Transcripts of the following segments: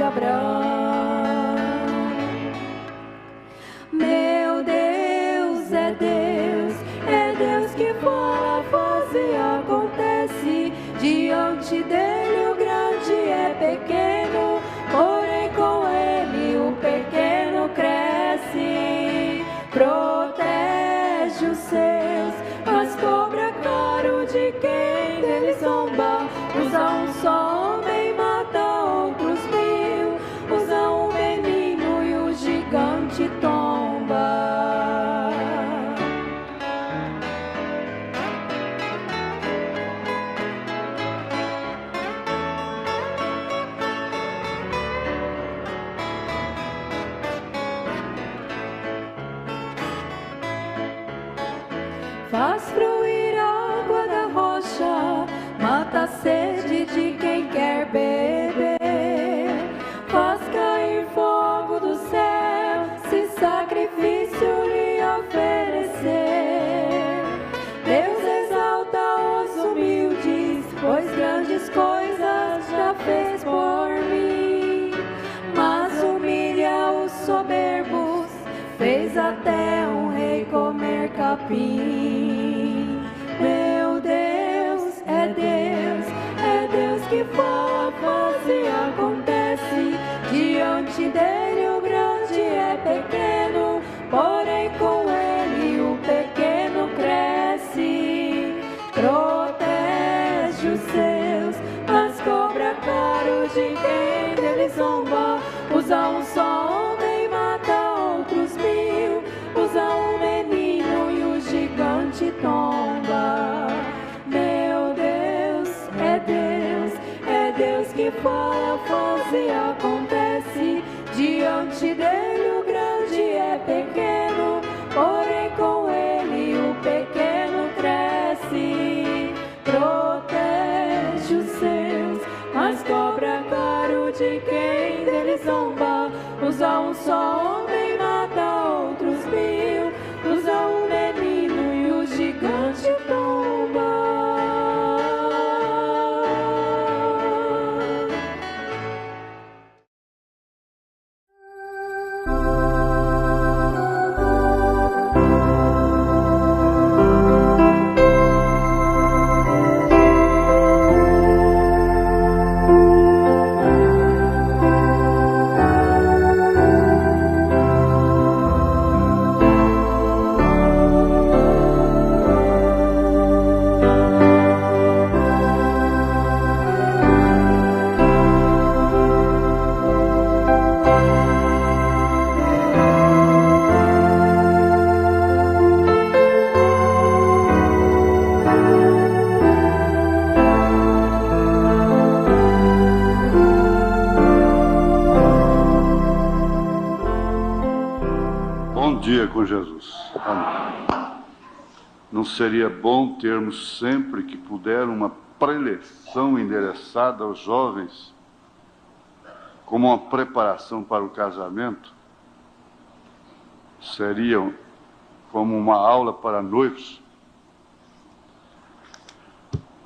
Abraão. Meu Deus é Deus que fala, faz e acontece. Diante dele o grande é pequeno, porém com ele o pequeno cresce. Protege os seus, mas cobra caro de quem dele zomba. Usa um só homem, mata outros mil. Usa um menino e o gigante tomba. Faz fluir a água da rocha, mata a sede de quem quer beber. Faz cair fogo do céu, se sacrifício lhe oferecer. Deus exalta os humildes, pois grandes coisas já fez por mim. Mas humilha os soberbos, fez até um rei comer capim. Meu Deus é Deus que fala, faz e acontece. Diante dele o grande é pequeno, porém com ele o pequeno cresce. Protege os seus, mas cobra caro de quem dele zomba. Usa um só homem, mata outros mil. Usa um menino e o gigante tomba. Meu Deus é Deus que fala, faz e acontece. Diante dele o grande é pequeno, porém com ele o pequeno cresce. Protege os seus, mas cobra caro de quem dele zomba. Usa um só homem, mata outros mil. Usa um menino e o gigante tomba. Com Jesus. Amém. Não seria bom termos sempre que puder uma preleção endereçada aos jovens como uma preparação para o casamento? Seria como uma aula para noivos?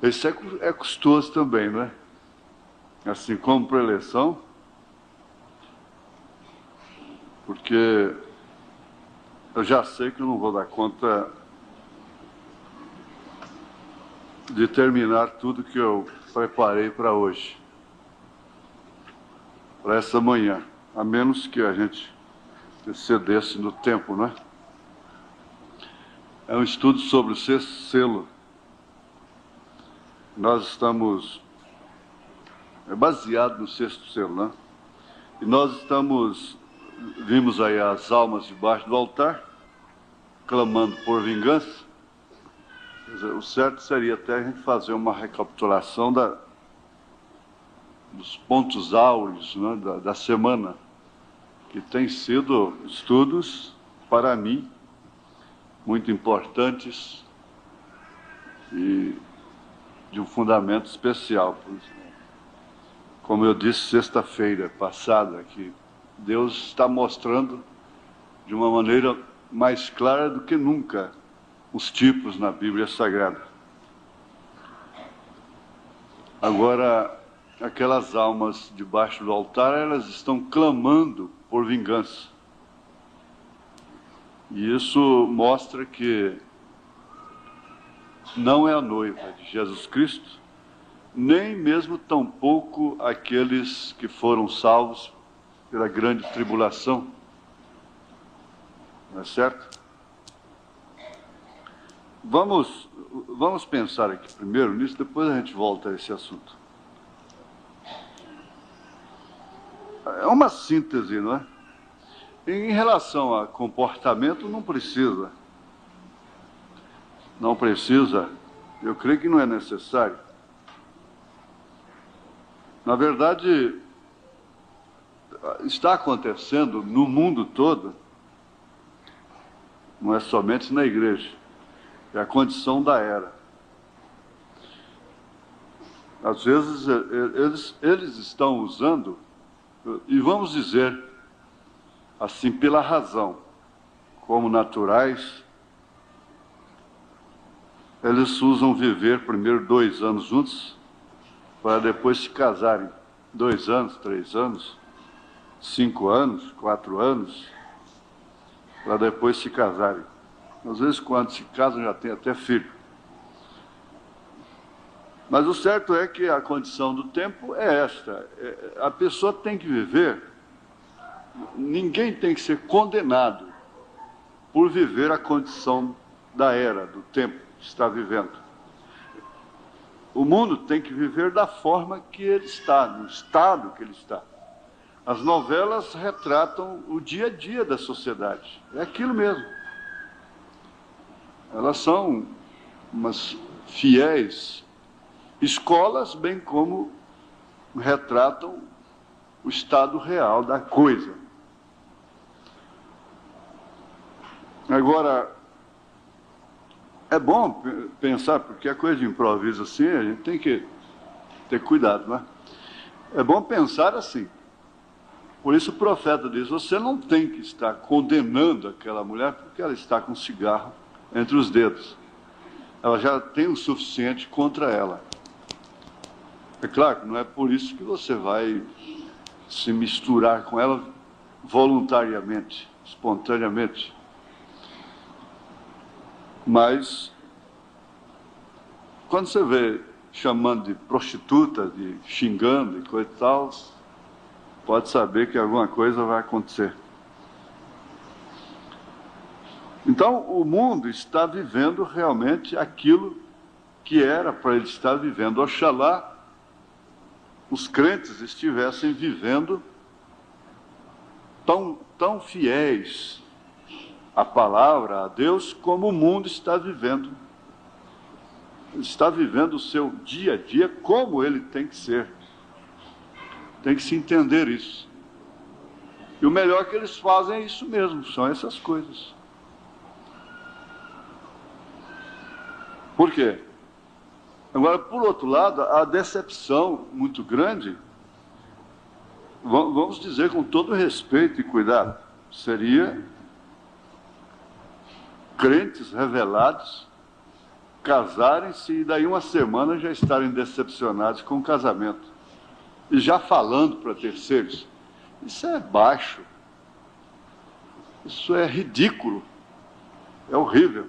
Isso é custoso também, não é? Assim como preleção, porque eu já sei que eu não vou dar conta de terminar tudo que eu preparei para hoje, para essa manhã, a menos que a gente excedesse no tempo, não é? É um estudo sobre o sexto selo. Nós estamos baseado no sexto selo, né? E nós vimos aí as almas debaixo do altar, clamando por vingança. Quer dizer, o certo seria até a gente fazer uma recapitulação dos pontos áureos, né, da semana, que tem sido estudos, para mim, muito importantes e de um fundamento especial. Como eu disse sexta-feira passada, que Deus está mostrando de uma maneira mais clara do que nunca os tipos na Bíblia Sagrada. Agora, aquelas almas debaixo do altar, elas estão clamando por vingança. E isso mostra que não é a noiva de Jesus Cristo, nem mesmo tampouco aqueles que foram salvos pela grande tribulação. Não é certo? Vamos pensar aqui primeiro nisso, depois a gente volta a esse assunto. É uma síntese, não é? Em relação a comportamento, não precisa, eu creio que não é necessário. Na verdade, está acontecendo no mundo todo, não é somente na igreja, é a condição da era. Às vezes, eles estão usando, e vamos dizer, assim, pela razão, como naturais, eles usam viver primeiro 2 anos juntos, para depois se casarem. 2 anos, 3 anos, 5 anos, 4 anos, para depois se casarem. Às vezes, quando se casam, já tem até filho. Mas o certo é que a condição do tempo é esta. A pessoa tem que viver, ninguém tem que ser condenado por viver a condição da era, do tempo que está vivendo. O mundo tem que viver da forma que ele está, no estado que ele está. As novelas retratam o dia a dia da sociedade. É aquilo mesmo. Elas são umas fiéis escolas, bem como retratam o estado real da coisa. Agora, é bom pensar, porque a coisa de improviso assim, a gente tem que ter cuidado, não é? É bom pensar assim. Por isso o profeta diz, você não tem que estar condenando aquela mulher porque ela está com cigarro entre os dedos. Ela já tem o suficiente contra ela. É claro que não é por isso que você vai se misturar com ela voluntariamente, espontaneamente. Mas, quando você vê chamando de prostituta, de xingando e coisa e tal, pode saber que alguma coisa vai acontecer. Então, o mundo está vivendo realmente aquilo que era para ele estar vivendo. Oxalá os crentes estivessem vivendo tão fiéis à palavra, a Deus, como o mundo está vivendo. Está vivendo o seu dia a dia como ele tem que ser. Tem que se entender isso. E o melhor que eles fazem é isso mesmo, são essas coisas. Por quê? Agora, por outro lado, a decepção muito grande, vamos dizer com todo respeito e cuidado, seria crentes revelados casarem-se e daí uma semana já estarem decepcionados com o casamento. E já falando para terceiros. Isso é baixo. Isso é ridículo. É horrível.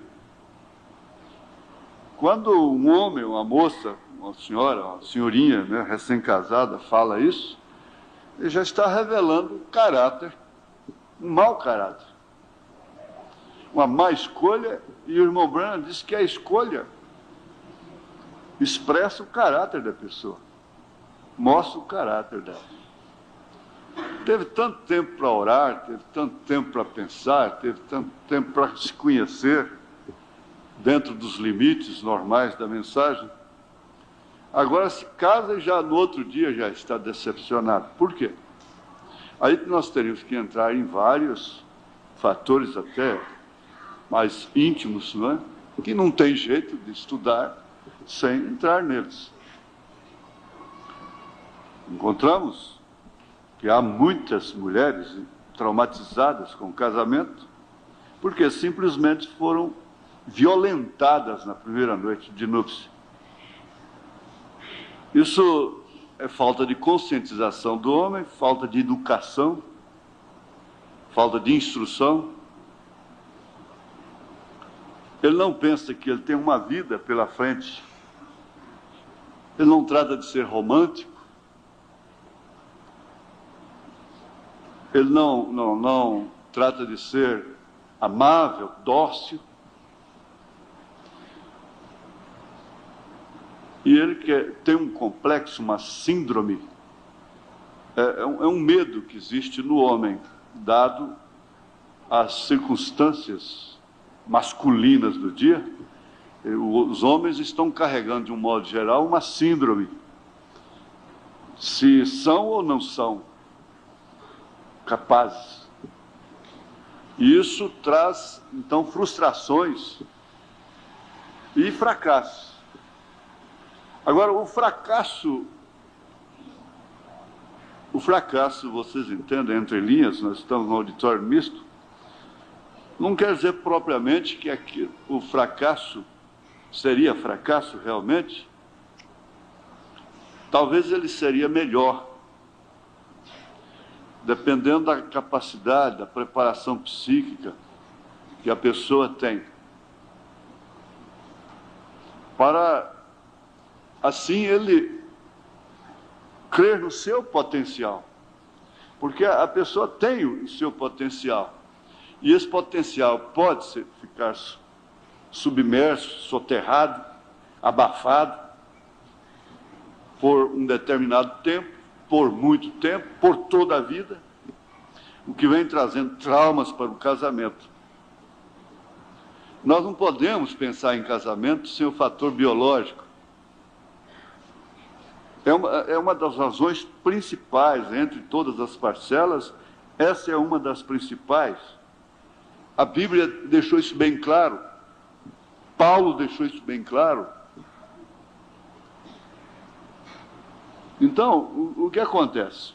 Quando um homem, uma moça, uma senhora, uma senhorinha, né, recém-casada, fala isso, ele já está revelando caráter, um mau caráter. Uma má escolha, e o irmão Branham diz que a escolha expressa o caráter da pessoa, mostra o caráter dela. Teve tanto tempo para orar, teve tanto tempo para pensar, teve tanto tempo para se conhecer, dentro dos limites normais da mensagem. Agora se casa e já no outro dia já está decepcionado. Por quê? Aí nós teríamos que entrar em vários fatores até mais íntimos, não é? Que não tem jeito de estudar sem entrar neles. Encontramos que há muitas mulheres traumatizadas com o casamento porque simplesmente foram violentadas na primeira noite de núpcia. Isso é falta de conscientização do homem, falta de educação, falta de instrução. Ele não pensa que ele tem uma vida pela frente. Ele não trata de ser romântico. Ele não trata de ser amável, dócil. E ele tem um complexo, uma síndrome, é um medo que existe no homem, dado as circunstâncias masculinas do dia. Os homens estão carregando, de um modo geral, uma síndrome. Se são ou não são capazes. E isso traz, então, frustrações e fracassos. Agora, o fracasso, vocês entendem, entre linhas, nós estamos no auditório misto, não quer dizer propriamente que o fracasso seria fracasso realmente. Talvez ele seria melhor, dependendo da capacidade, da preparação psíquica que a pessoa tem, para assim ele crer no seu potencial. Porque a pessoa tem o seu potencial. E esse potencial pode ficar submerso, soterrado, abafado, por um determinado tempo, por muito tempo, por toda a vida, o que vem trazendo traumas para o casamento. Nós não podemos pensar em casamento sem o fator biológico. É uma das razões principais, entre todas as parcelas, essa é uma das principais. A Bíblia deixou isso bem claro, Paulo deixou isso bem claro. Então, o que acontece?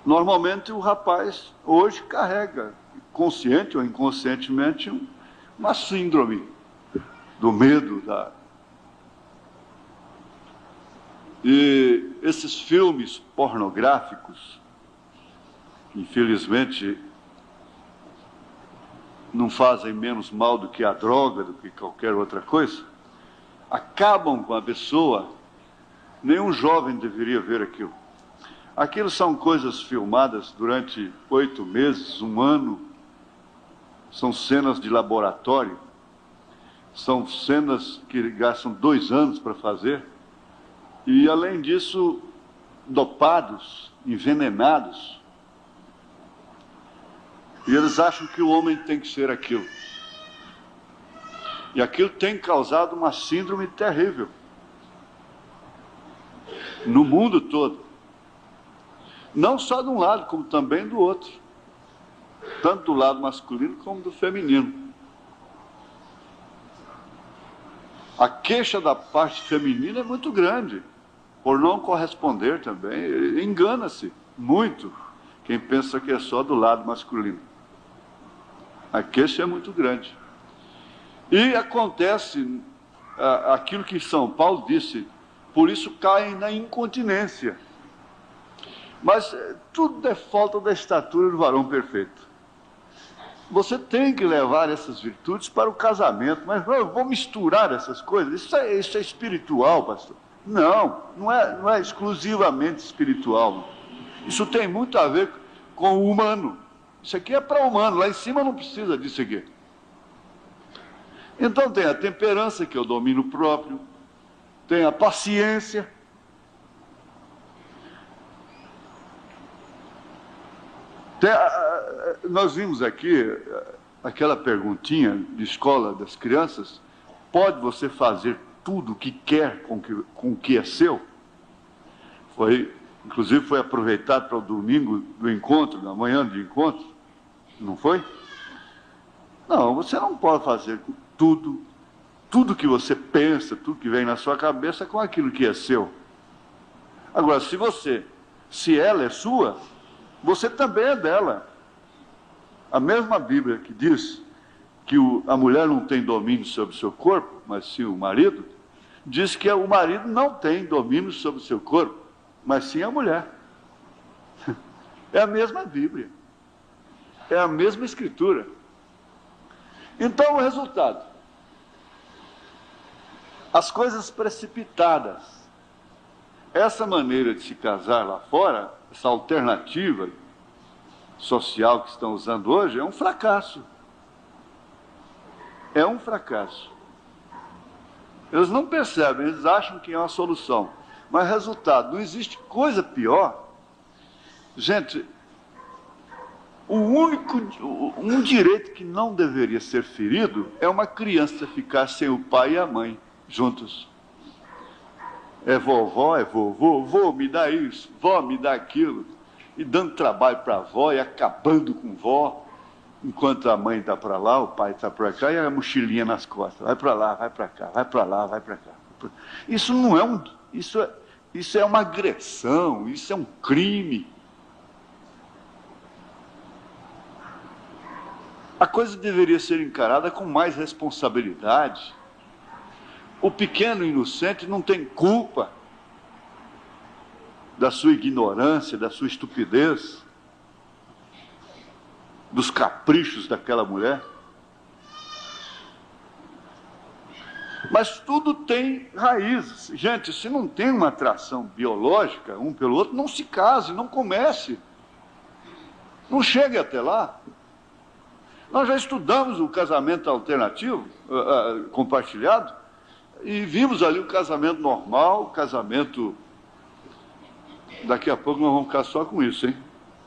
Normalmente o rapaz hoje carrega, consciente ou inconscientemente, uma síndrome do medo, E esses filmes pornográficos, infelizmente, não fazem menos mal do que a droga, do que qualquer outra coisa, acabam com a pessoa. Nenhum jovem deveria ver aquilo. Aquilo são coisas filmadas durante 8 meses, 1 ano, são cenas de laboratório, são cenas que gastam 2 anos para fazer. E, além disso, dopados, envenenados. E eles acham que o homem tem que ser aquilo. E aquilo tem causado uma síndrome terrível no mundo todo. Não só de um lado, como também do outro. Tanto do lado masculino como do feminino. A queixa da parte feminina é muito grande, por não corresponder também. Engana-se muito quem pensa que é só do lado masculino. A queixa é muito grande. E acontece aquilo que São Paulo disse, por isso caem na incontinência. Mas tudo é falta da estatura do varão perfeito. Você tem que levar essas virtudes para o casamento, mas vou misturar essas coisas. Isso é espiritual, pastor. Não é exclusivamente espiritual. Isso tem muito a ver com o humano. Isso aqui é para o humano, lá em cima não precisa disso aqui. Então tem a temperança, que é o domínio próprio, tem a paciência. Nós vimos aqui aquela perguntinha de escola das crianças: pode você fazer tudo o que quer com o que é seu? Inclusive foi aproveitado para o domingo do encontro, da manhã de encontro, não foi? Não, você não pode fazer tudo que você pensa, tudo que vem na sua cabeça com aquilo que é seu. Agora, se ela é sua, você também é dela. A mesma Bíblia que diz que a mulher não tem domínio sobre o seu corpo, mas sim o marido, diz que o marido não tem domínio sobre o seu corpo, mas sim a mulher. É a mesma Bíblia. É a mesma Escritura. Então, o resultado: as coisas precipitadas. Essa maneira de se casar lá fora, essa alternativa social que estão usando hoje, é um fracasso. É um fracasso. Eles não percebem, eles acham que é uma solução. Mas resultado, não existe coisa pior. Gente, um direito que não deveria ser ferido é uma criança ficar sem o pai e a mãe juntos. É vovó, é vovô, vô, me dá isso, vó, me dá aquilo. E dando trabalho para a avó e acabando com vó, enquanto a mãe está para lá, o pai está para cá, e a mochilinha nas costas. Vai para lá, vai para cá, vai para lá, vai para cá. Isso não é isso é uma agressão, isso é um crime. A coisa deveria ser encarada com mais responsabilidade. O pequeno inocente não tem culpa da sua ignorância, da sua estupidez, dos caprichos daquela mulher. Mas tudo tem raízes. Gente, se não tem uma atração biológica um pelo outro, não se case, não comece. Não chegue até lá. Nós já estudamos o casamento alternativo, compartilhado, e vimos ali o casamento normal, o casamento... Daqui a pouco nós vamos ficar só com isso, hein?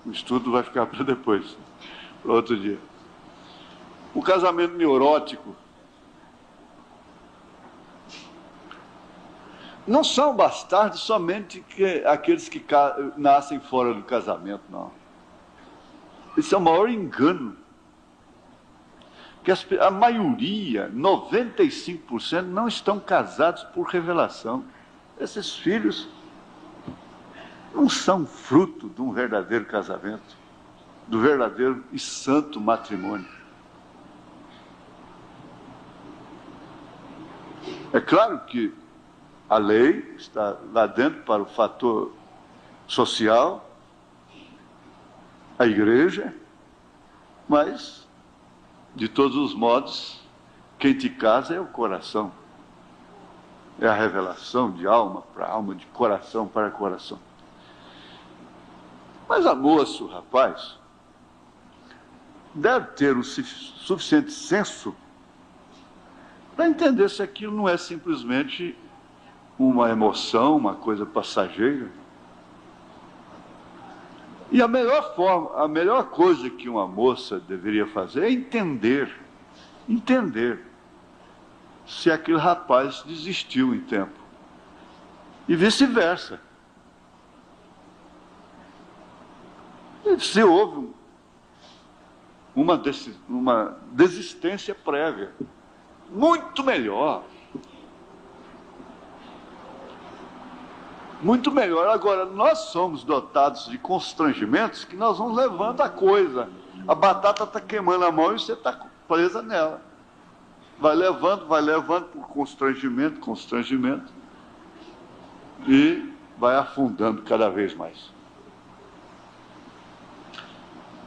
O estudo vai ficar para depois, para outro dia. O casamento neurótico. Não são bastardos somente aqueles que nascem fora do casamento, não. Isso é o maior engano. Que a maioria, 95%, não estão casados por revelação. Esses filhos não são fruto de um verdadeiro casamento, do verdadeiro e santo matrimônio. É claro que a lei está lá dentro para o fator social, a igreja, mas, de todos os modos, quem te casa é o coração. É a revelação de alma para alma, de coração para coração. Mas a moça, o rapaz, deve ter o suficiente senso para entender se aquilo não é simplesmente uma emoção, uma coisa passageira. E a melhor coisa que uma moça deveria fazer é entender se aquele rapaz desistiu em tempo. E vice-versa. Se houve uma desistência prévia, muito melhor. Muito melhor. Agora, nós somos dotados de constrangimentos que nós vamos levando a coisa. A batata está queimando a mão e você está presa nela. Vai levando por constrangimento, e vai afundando cada vez mais.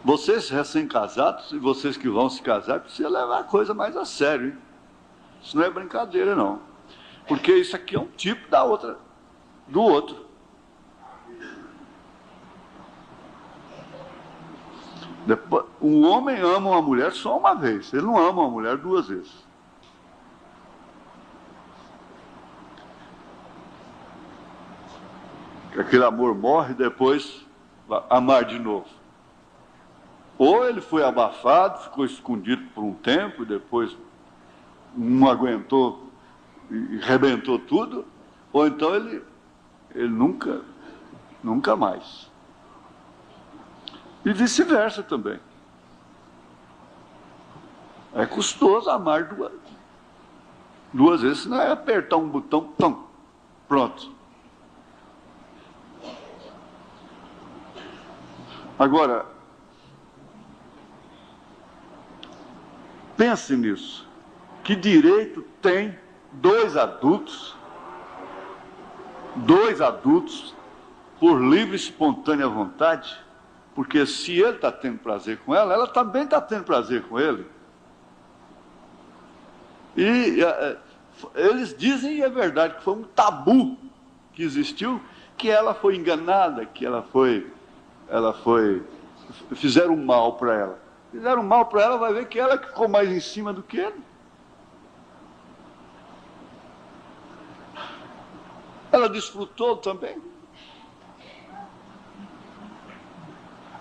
Vocês recém-casados e vocês que vão se casar, precisam levar a coisa mais a sério, hein? Isso não é brincadeira, não. Porque isso aqui é um tipo do outro. Depois, um homem ama uma mulher só uma vez, ele não ama uma mulher duas vezes. Aquele amor morre e depois vai amar de novo. Ou ele foi abafado, ficou escondido por um tempo, e depois não aguentou e rebentou tudo, ou então ele nunca mais. E vice-versa também. É custoso amar duas vezes, senão é apertar um botão, pum, pronto. Agora, pense nisso. Que direito tem dois adultos dois adultos, por livre e espontânea vontade, porque se ele está tendo prazer com ela também está tendo prazer com ele. E eles dizem, e é verdade, que foi um tabu que existiu, que ela foi enganada, que fizeram mal para ela. Fizeram mal para ela, vai ver que ela que ficou mais em cima do que ele. Ela desfrutou também.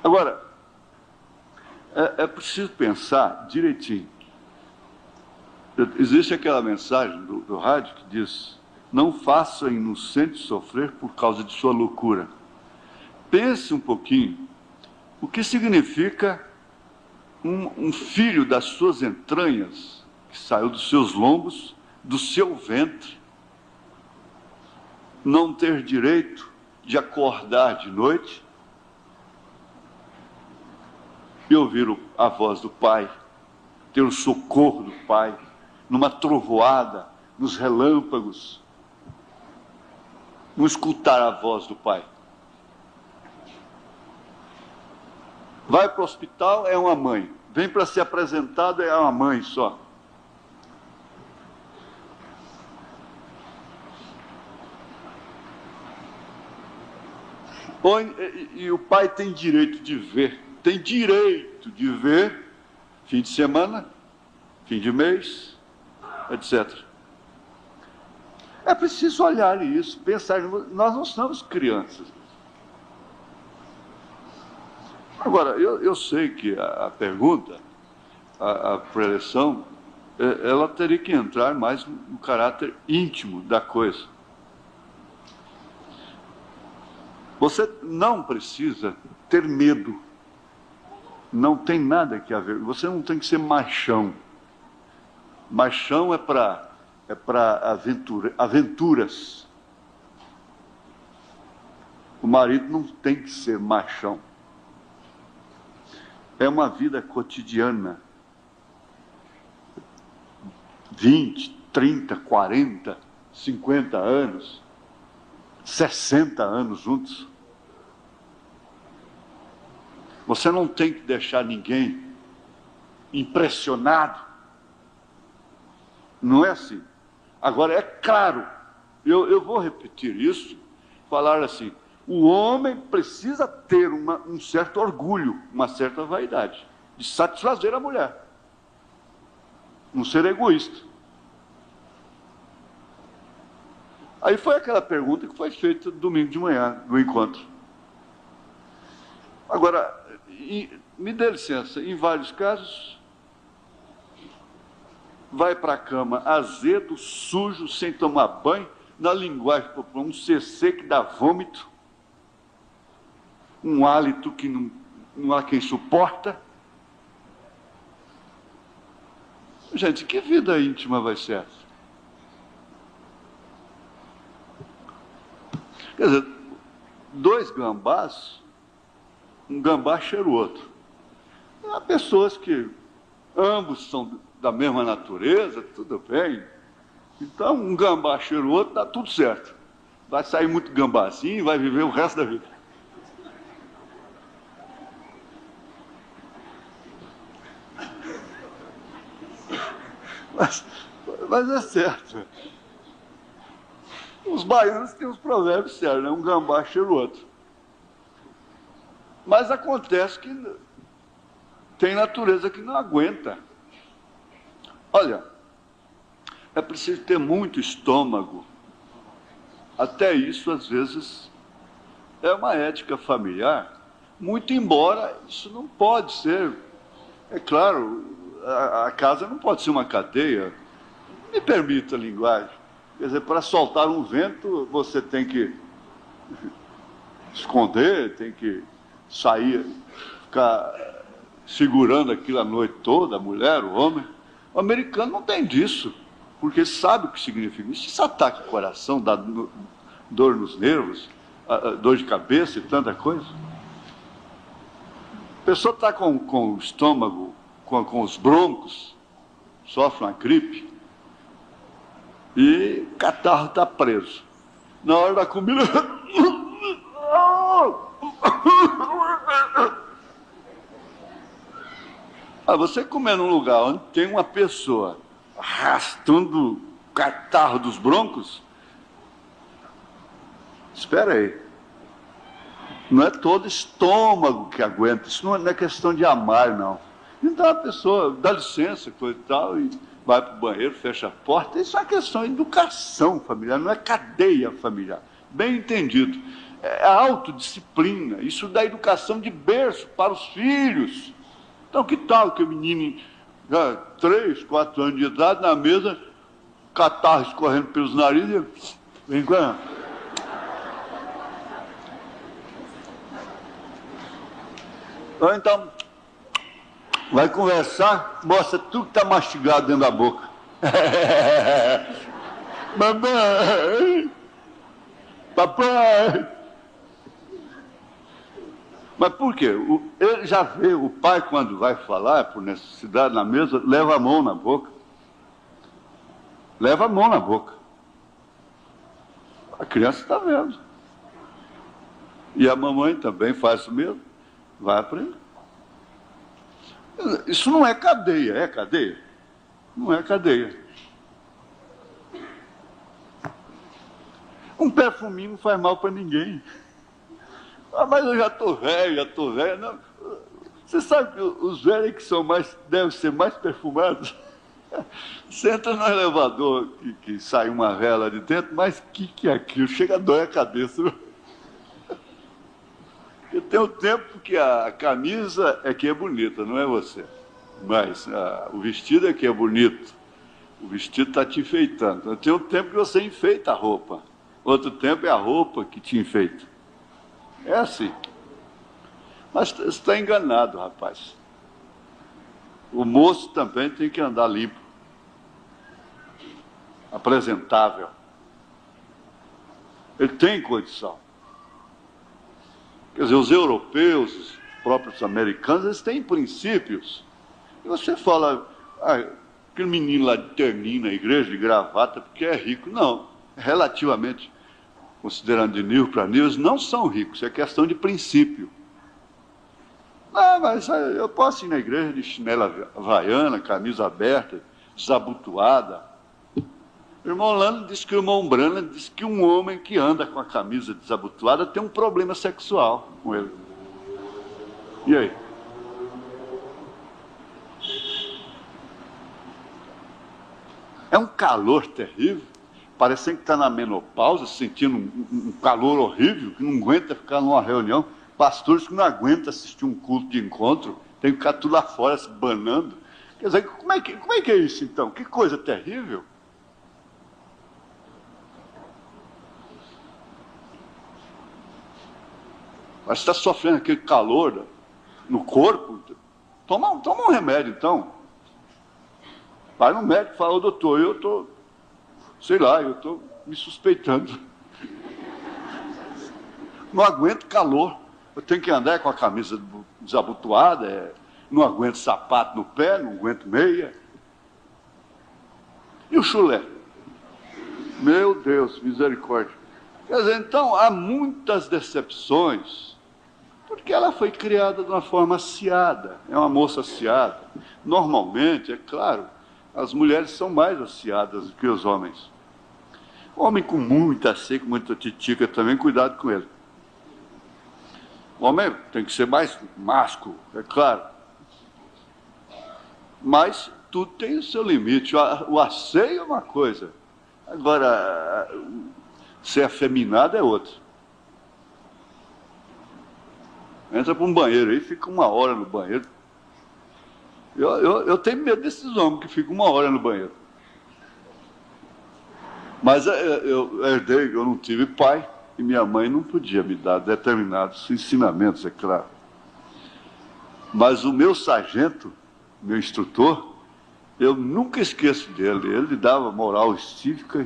Agora, é preciso pensar direitinho. Existe aquela mensagem do rádio que diz: não faça o inocente sofrer por causa de sua loucura. Pense um pouquinho o que significa um filho das suas entranhas, que saiu dos seus lombos, do seu ventre, não ter direito de acordar de noite e ouvir a voz do Pai, ter o socorro do Pai, numa trovoada, nos relâmpagos, não escutar a voz do Pai. Vai para o hospital, é uma mãe. Vem para ser apresentada, é uma mãe só. E o pai tem direito de ver. Tem direito de ver fim de semana, fim de mês, etc. É preciso olhar isso, pensar. Nós não somos crianças. Agora, eu sei que a pergunta, a preleção, ela teria que entrar mais no caráter íntimo da coisa. Você não precisa ter medo. Não tem nada que haver. Você não tem que ser machão. Machão é para aventuras. O marido não tem que ser machão. É uma vida cotidiana. 20, 30, 40, 50 anos, 60 anos juntos. Você não tem que deixar ninguém impressionado. Não é assim. Agora, é claro, eu vou repetir isso, falar assim: o homem precisa ter um certo orgulho, uma certa vaidade, de satisfazer a mulher. Não ser egoísta. Aí foi aquela pergunta que foi feita domingo de manhã, no encontro. Agora, me dê licença, em vários casos, vai para a cama azedo, sujo, sem tomar banho, na linguagem popular, um CC que dá vômito, um hálito que não há quem suporta. Gente, que vida íntima vai ser essa? Quer dizer, dois gambás, um gambá cheira o outro. Há pessoas que ambos são da mesma natureza, tudo bem. Então, um gambá cheira o outro, dá tudo certo. Vai sair muito gambazinho e vai viver o resto da vida. Mas é certo. Os baianos têm os provérbios sérios, né? Um gambá cheira o outro. Mas acontece que tem natureza que não aguenta. Olha, é preciso ter muito estômago. Até isso, às vezes, é uma ética familiar. Muito embora isso não pode ser. É claro, a casa não pode ser uma cadeia. Me permita a linguagem. Quer dizer, para soltar um vento, você tem que esconder, tem que sair, ficar segurando aquilo a noite toda, a mulher, o homem. O americano não tem disso, porque sabe o que significa. Isso ataca o coração, dá dor nos nervos, dor de cabeça e tanta coisa. A pessoa está com o estômago, com os broncos, sofre uma gripe, e o catarro está preso. Na hora da comida... Você comer num lugar onde tem uma pessoa arrastando o catarro dos broncos, espera aí. Não é todo estômago que aguenta, isso não é questão de amar, não. Então a pessoa dá licença, coisa e tal, e vai para o banheiro, fecha a porta. Isso é uma questão de educação familiar, não é cadeia familiar. Bem entendido. É autodisciplina, isso dá educação de berço para os filhos. Então, que tal que o menino, 3, 4 anos de idade, na mesa, catarro escorrendo pelos narizes, vem cá. Ou então, vai conversar, mostra tudo que está mastigado dentro da boca. Mamãe, papai. Mas por quê? Ele já vê, o pai, quando vai falar, por necessidade na mesa, leva a mão na boca. Leva a mão na boca. A criança está vendo. E a mamãe também faz o mesmo. Vai aprender. Isso não é cadeia, é cadeia? Não é cadeia. Um perfuminho não faz mal para ninguém. Mas eu já estou velho, Não. Você sabe que os velhos que são mais, devem ser mais perfumados? Você entra no elevador que sai uma vela de dentro, mas o que é aquilo? Chega a dói a cabeça. Eu tenho tempo que a camisa é que é bonita, não é você. Mas o vestido é que é bonito. O vestido está te enfeitando. Eu tenho tempo que você enfeita a roupa. Outro tempo é a roupa que te enfeita. É assim. Mas você está enganado, rapaz. O moço também tem que andar limpo. Apresentável. Ele tem condição. Quer dizer, os europeus, os próprios americanos, eles têm princípios. E você fala, aquele menino lá de terninho na igreja, de gravata, porque é rico. Não, relativamente, considerando de nível para nível, não são ricos, é questão de princípio. Mas eu posso ir na igreja de chinela havaiana, camisa aberta, desabotoada. O irmão Lano disse que o irmão Brana disse que um homem que anda com a camisa desabotoada tem um problema sexual com ele. E aí? É um calor terrível. Parecendo que está na menopausa, sentindo um calor horrível, que não aguenta ficar numa reunião. Pastores que não aguentam assistir um culto de encontro, tem que ficar tudo lá fora se banando. Quer dizer, como é que é isso então? Que coisa terrível. Mas está sofrendo aquele calor no corpo, toma um remédio então. Vai no médico e fala, doutor, eu estou, sei lá, eu estou me suspeitando. Não aguento calor. Eu tenho que andar com a camisa desabotoada, não aguento sapato no pé, não aguento meia. E o chulé? Meu Deus, misericórdia. Quer dizer, então, há muitas decepções, porque ela foi criada de uma forma aciada, é uma moça aciada. Normalmente, é claro, as mulheres são mais aciadas do que os homens. O homem com muita seca, muita titica também, cuidado com ele. O homem tem que ser mais másculo, é claro. Mas tudo tem o seu limite. O asseio é uma coisa. Agora, ser afeminado é outra. Entra para um banheiro aí, fica 1 hora no banheiro. Eu tenho medo desses homens que ficam 1 hora no banheiro. Mas eu herdei, eu não tive pai, e minha mãe não podia me dar determinados ensinamentos, é claro. Mas o meu sargento, meu instrutor, eu nunca esqueço dele. Ele dava moral cívica,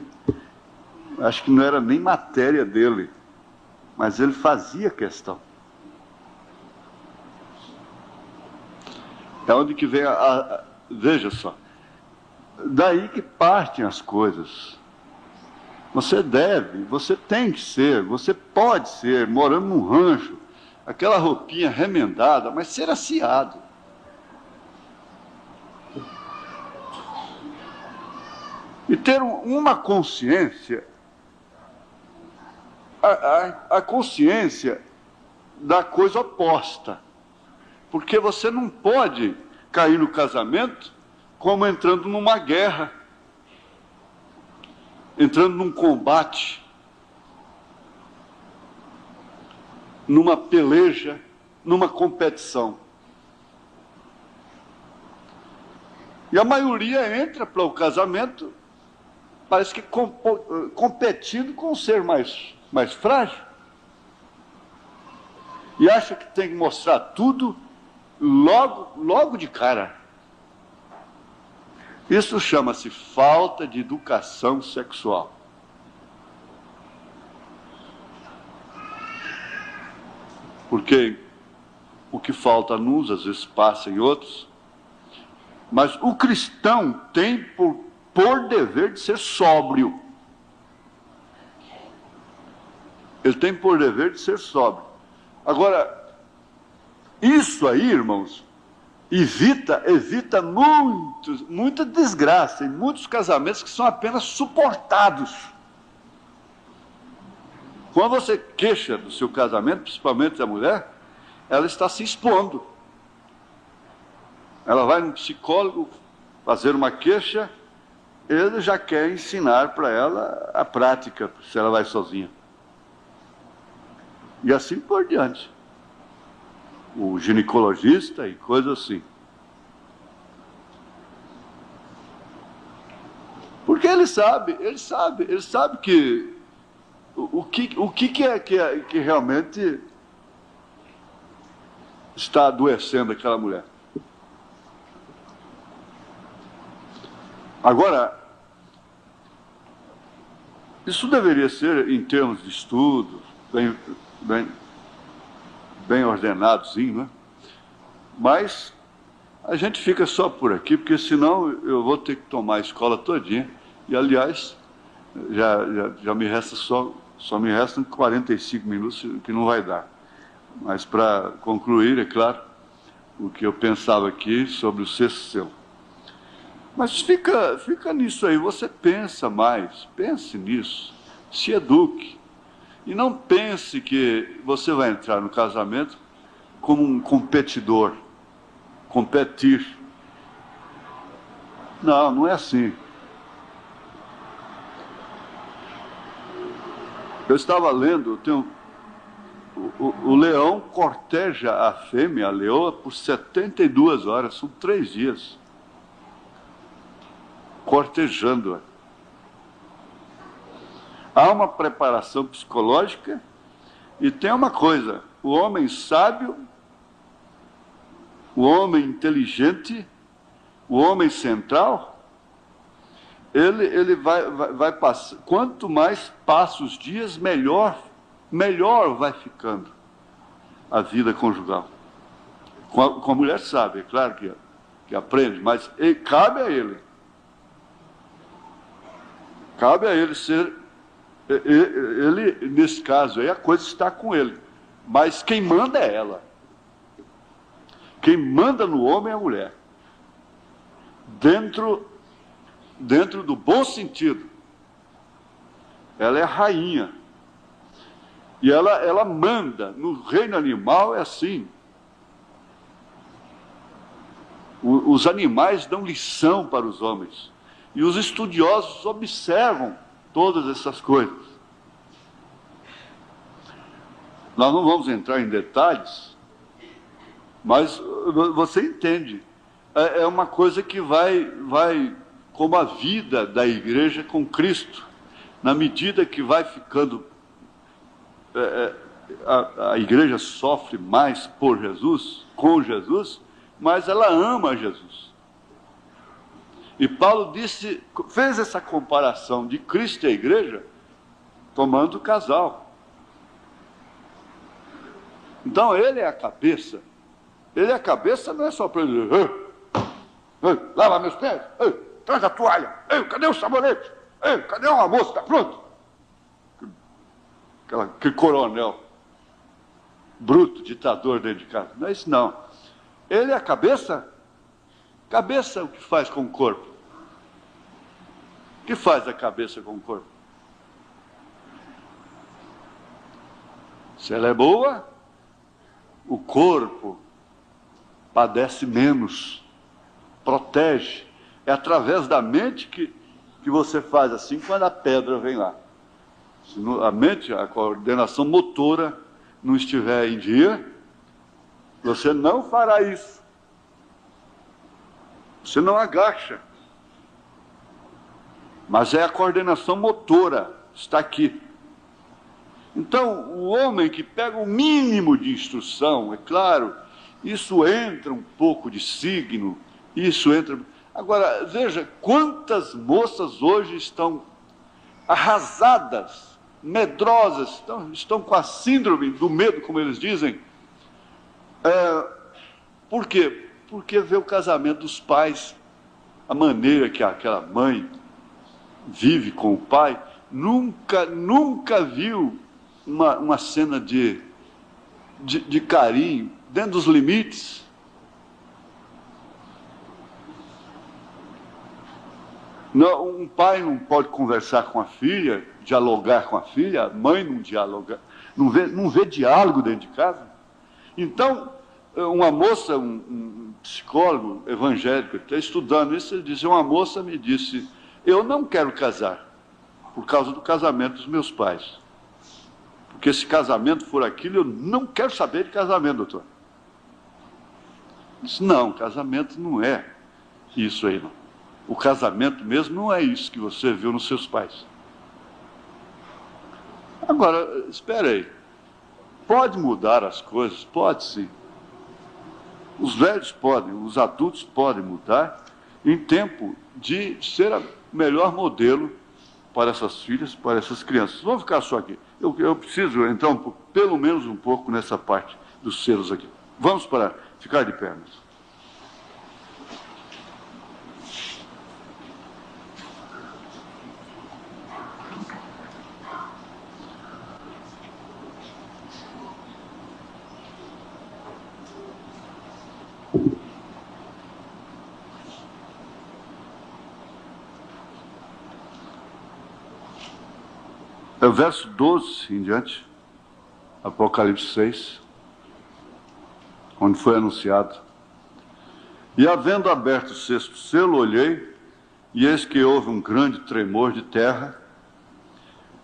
acho que não era nem matéria dele, mas ele fazia questão. É onde que vem veja só, daí que partem as coisas. Você deve, você tem que ser, você pode ser, morando num rancho, aquela roupinha remendada, mas ser aciado. E ter uma consciência, a consciência da coisa oposta. Porque você não pode cair no casamento como entrando numa guerra, entrando num combate, numa peleja, numa competição. E a maioria entra para o casamento, parece que competindo com o ser mais frágil. E acha que tem que mostrar tudo logo de cara. Isso chama-se falta de educação sexual. Porque o que falta nos, às vezes passa em outros, mas o cristão tem por dever de ser sóbrio. Ele tem por dever de ser sóbrio. Agora, isso aí, irmãos, evita muita desgraça em muitos casamentos que são apenas suportados. Quando você queixa do seu casamento, principalmente a mulher, ela está se expondo. Ela vai no psicólogo fazer uma queixa, ele já quer ensinar para ela a prática, se ela vai sozinha. E assim por diante. O ginecologista e coisas assim. Porque ele sabe que o que é que realmente está adoecendo aquela mulher. Agora, isso deveria ser, em termos de estudo, bem ordenadozinho, né? Mas a gente fica só por aqui, porque senão eu vou ter que tomar a escola todinha. E, aliás, já me resta só me restam 45 minutos, que não vai dar. Mas, para concluir, é claro, o que eu pensava aqui sobre o sexto selo. Mas fica nisso aí, você pensa mais, pense nisso, se eduque. E não pense que você vai entrar no casamento como um competidor, competir. Não é assim. Eu estava lendo, o leão corteja a fêmea, a leoa, por 72 horas, são 3 dias. Cortejando-a. Há uma preparação psicológica e tem uma coisa, o homem sábio, o homem inteligente, o homem central, ele vai passar, quanto mais passa os dias, melhor vai ficando a vida conjugal. Com a mulher sabe, é claro que aprende, mas cabe a ele. Cabe a ele ser... Ele, nesse caso aí, a coisa está com ele. Mas quem manda é ela. Quem manda no homem é a mulher. Dentro do bom sentido. Ela é a rainha. E ela manda. No reino animal é assim. Os animais dão lição para os homens. E os estudiosos observam todas essas coisas. Nós não vamos entrar em detalhes, mas você entende. É uma coisa que vai como a vida da igreja com Cristo. Na medida que vai ficando... a igreja sofre mais por Jesus, com Jesus, mas ela ama Jesus. E Paulo fez essa comparação de Cristo e a igreja, tomando o casal. Então ele é a cabeça. Ele é a cabeça, não é só para ele dizer, lava meus pés, traz a toalha, cadê o sabonete, cadê o almoço, está pronto? aquele coronel bruto, ditador dentro de casa. Não é isso, não. Ele é a cabeça. Cabeça, o que faz com o corpo? O que faz a cabeça com o corpo? Se ela é boa, o corpo padece menos, protege. É através da mente que você faz assim quando a pedra vem lá. Se a mente, a coordenação motora não estiver em dia, você não fará isso. Você não agacha. Mas é a coordenação motora, está aqui. Então, o homem que pega o mínimo de instrução, é claro, isso entra um pouco de signo, isso entra... Agora, veja, quantas moças hoje estão arrasadas, medrosas, estão com a síndrome do medo, como eles dizem. Por quê? Porque vê o casamento dos pais, a maneira que aquela mãe vive com o pai, nunca viu uma cena de carinho, dentro dos limites. Não, um pai não pode conversar com a filha, dialogar com a filha, a mãe não dialoga, não vê diálogo dentro de casa. Então, uma moça, um psicólogo evangélico, está estudando isso, ele disse, uma moça me disse, eu não quero casar, por causa do casamento dos meus pais. Porque se casamento for aquilo, eu não quero saber de casamento, doutor. Eu disse, não, casamento não é isso aí, não. O casamento mesmo não é isso que você viu nos seus pais. Agora, espera aí. Pode mudar as coisas? Pode sim. Os velhos podem, os adultos podem mudar em tempo de ser o melhor modelo para essas filhas, para essas crianças. Vamos ficar só aqui. Eu preciso entrar pelo menos um pouco nessa parte dos selos aqui. Vamos para ficar de pernas. É o verso 12 em diante, Apocalipse 6, onde foi anunciado. E havendo aberto o sexto selo, olhei, e eis que houve um grande tremor de terra,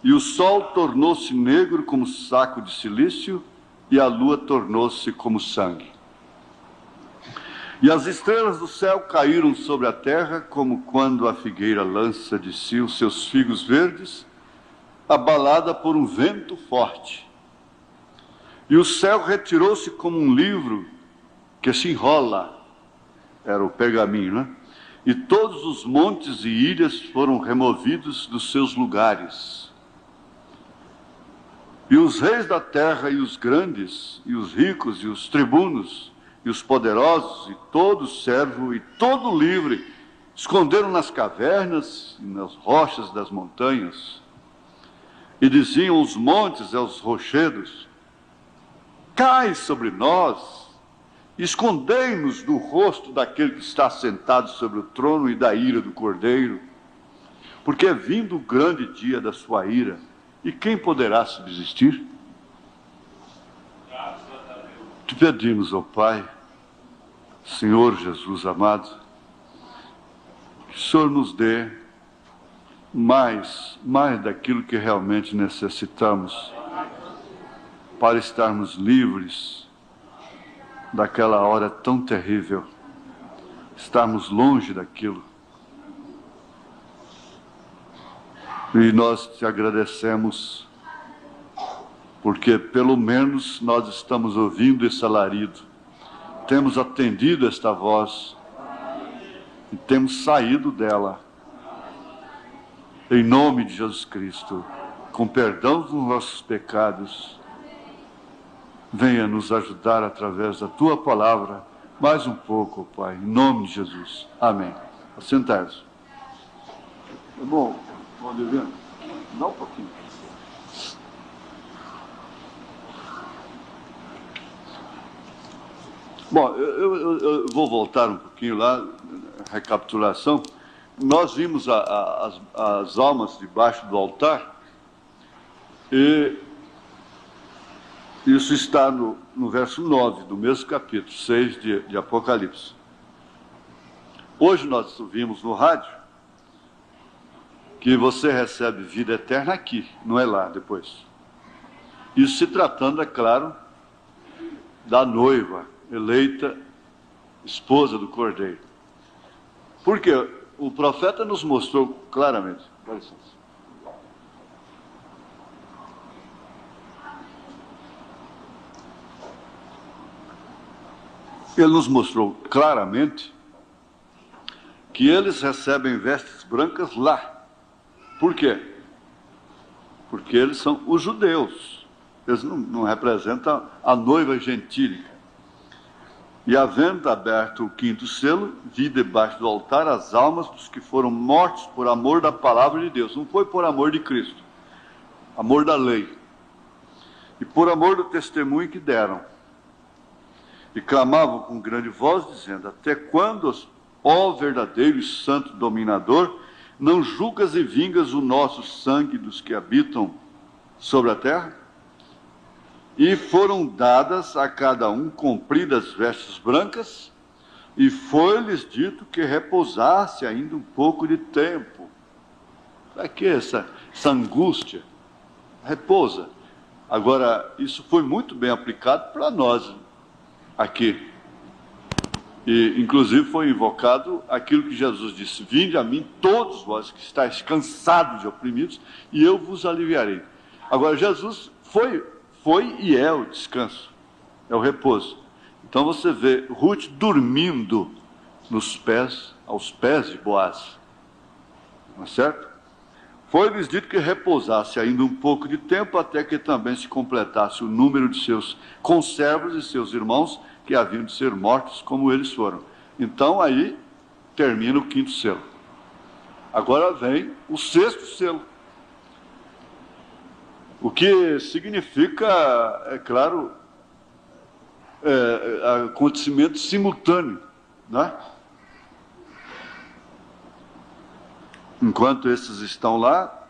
e o sol tornou-se negro como saco de cilício, e a lua tornou-se como sangue. E as estrelas do céu caíram sobre a terra, como quando a figueira lança de si os seus figos verdes, abalada por um vento forte. E o céu retirou-se como um livro que se enrola, era o pergaminho, né? E todos os montes e ilhas foram removidos dos seus lugares. E os reis da terra, e os grandes, e os ricos, e os tribunos, e os poderosos, e todo servo, e todo livre, esconderam nas cavernas e nas rochas das montanhas. E diziam os montes e aos rochedos, cai sobre nós, escondei-nos do rosto daquele que está sentado sobre o trono e da ira do Cordeiro, porque é vindo o grande dia da sua ira, e quem poderá subsistir? Te pedimos, ó Pai, Senhor Jesus amado, que o Senhor nos dê mais daquilo que realmente necessitamos para estarmos livres daquela hora tão terrível, estarmos longe daquilo. E nós te agradecemos, porque pelo menos nós estamos ouvindo esse alarido, temos atendido esta voz e temos saído dela. Em nome de Jesus Cristo, com perdão dos nossos pecados, venha nos ajudar através da Tua palavra, mais um pouco, Pai, em nome de Jesus. Amém. Assentar-se. Bom, Deviano, dá um pouquinho. Bom, eu vou voltar um pouquinho lá, recapitulação. Nós vimos as almas debaixo do altar, e isso está no verso 9 do mesmo capítulo 6 de Apocalipse. Hoje nós vimos no rádio que você recebe vida eterna aqui, não é lá depois. Isso se tratando, é claro, da noiva eleita, esposa do Cordeiro. Porque o profeta nos mostrou claramente. Dá licença. Ele nos mostrou claramente que eles recebem vestes brancas lá. Por quê? Porque eles são os judeus. Eles não representam a noiva gentílica. E havendo aberto o quinto selo, vi debaixo do altar as almas dos que foram mortos por amor da palavra de Deus. Não foi por amor de Cristo, amor da lei. E por amor do testemunho que deram. E clamavam com grande voz, dizendo: até quando, ó verdadeiro e santo dominador, não julgas e vingas o nosso sangue dos que habitam sobre a terra? E foram dadas a cada um compridas vestes brancas, e foi-lhes dito que repousasse ainda um pouco de tempo. Para que essa angústia? Repousa. Agora, isso foi muito bem aplicado para nós aqui. E, inclusive, foi invocado aquilo que Jesus disse: vinde a mim todos vós que estáis cansados e oprimidos, e eu vos aliviarei. Agora, Jesus foi e é o descanso, é o repouso. Então você vê Ruth dormindo aos pés de Boaz. Não é certo? Foi-lhes dito que repousasse ainda um pouco de tempo, até que também se completasse o número de seus conservos e seus irmãos, que haviam de ser mortos como eles foram. Então aí termina o quinto selo. Agora vem o sexto selo. O que significa, é claro, acontecimento simultâneo, né? Enquanto esses estão lá,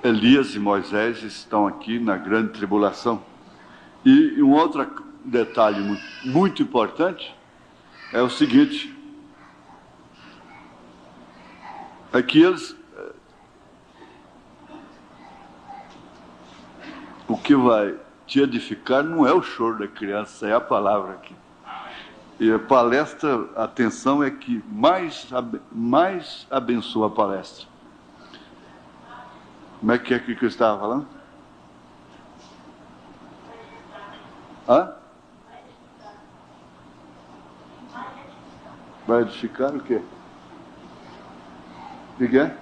Elias e Moisés estão aqui na grande tribulação. E um outro detalhe muito importante é o seguinte: é que eles... O que vai te edificar não é o choro da criança, é a palavra aqui. E a palestra, a atenção é que mais abençoa a palestra. Como é que eu estava falando? Hã? Vai edificar o quê? O que é?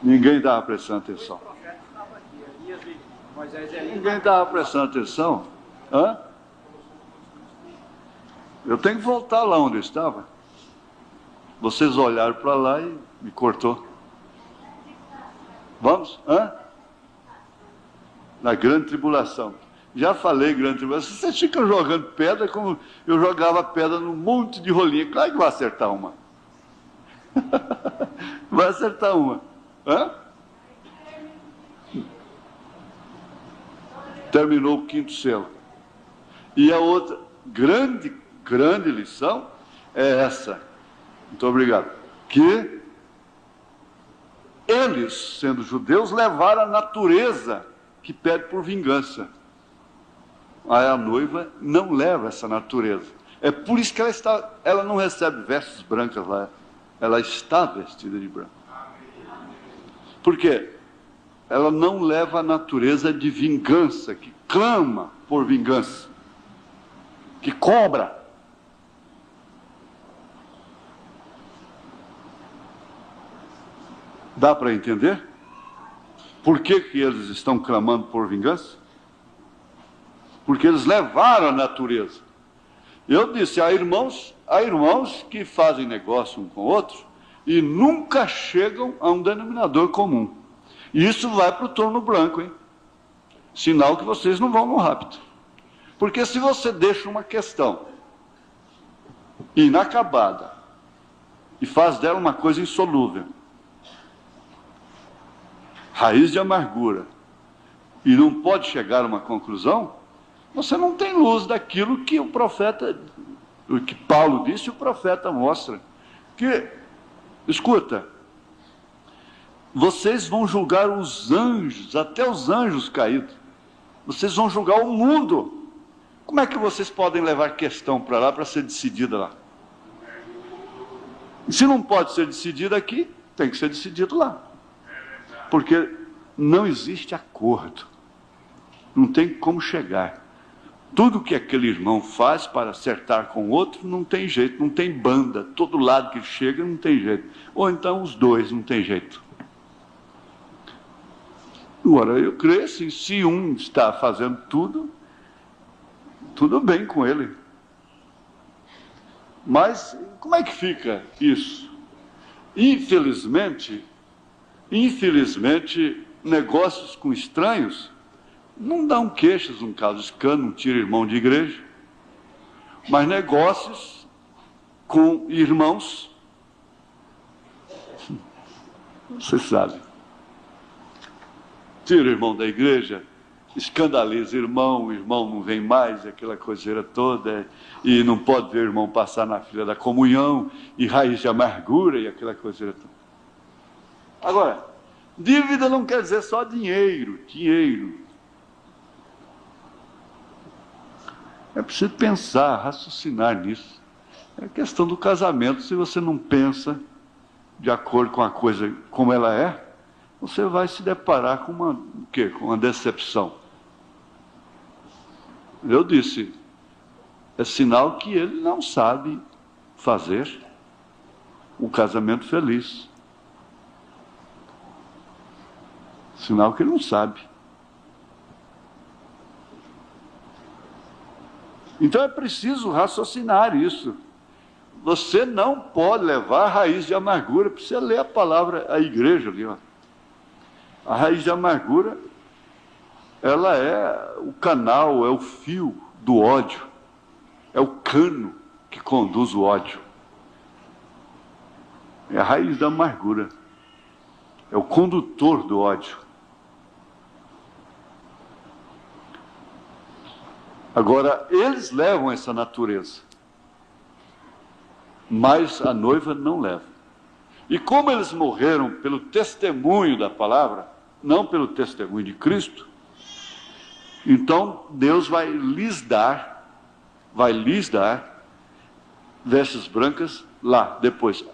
Ninguém estava prestando atenção. Ninguém estava prestando atenção. Hã? Eu tenho que voltar lá onde eu estava. Vocês olharam para lá e me cortou. Vamos? Hã? Na grande tribulação. Já falei grande tribulação. Vocês ficam jogando pedra como eu jogava pedra num monte de rolinha. Claro que vai acertar uma. Vai acertar uma. Hã? Terminou o quinto selo. E a outra grande lição é essa. Muito obrigado. Que eles, sendo judeus, levaram a natureza que pede por vingança. A noiva não leva essa natureza. É por isso que ela não recebe vestes brancas lá. Ela está vestida de branco. Por quê? Ela não leva a natureza de vingança, que clama por vingança, que cobra. Dá para entender? Por que eles estão clamando por vingança? Porque eles levaram a natureza. Eu disse, há irmãos que fazem negócio um com o outro e nunca chegam a um denominador comum. E isso vai para o trono branco, hein? Sinal que vocês não vão no rapto. Porque se você deixa uma questão inacabada e faz dela uma coisa insolúvel, raiz de amargura, e não pode chegar a uma conclusão, você não tem luz daquilo que o profeta, o que Paulo disse, o profeta mostra. Que, escuta, vocês vão julgar os anjos, até os anjos caídos. Vocês vão julgar o mundo. Como é que vocês podem levar questão para lá, para ser decidida lá? Se não pode ser decidida aqui, tem que ser decidido lá. Porque não existe acordo. Não tem como chegar. Tudo que aquele irmão faz para acertar com o outro, não tem jeito, não tem banda. Todo lado que chega, não tem jeito. Ou então os dois, não tem jeito. Agora, eu creio assim, se um está fazendo tudo bem com ele. Mas como é que fica isso? Infelizmente, negócios com estranhos não dão queixas, um caso escândalo, não tira irmão de igreja. Mas negócios com irmãos, vocês sabem. Tira o irmão da igreja, escandaliza o irmão não vem mais, aquela coiseira toda, e não pode ver o irmão passar na fila da comunhão, e raiz de amargura, e aquela coiseira toda. Agora, dívida não quer dizer só dinheiro. É preciso pensar, raciocinar nisso. É a questão do casamento. Se você não pensa de acordo com a coisa como ela é, você vai se deparar com uma decepção. Eu disse, é sinal que ele não sabe fazer um casamento feliz. Sinal que ele não sabe. Então é preciso raciocinar isso. Você não pode levar a raiz de amargura. Precisa ler a palavra, a igreja ali, ó. A raiz de amargura, ela é o canal, é o fio do ódio. É o cano que conduz o ódio. É a raiz da amargura. É o condutor do ódio. Agora, eles levam essa natureza, mas a noiva não leva. E como eles morreram pelo testemunho da palavra, não pelo testemunho de Cristo, então Deus vai lhes dar vestes brancas lá, depois.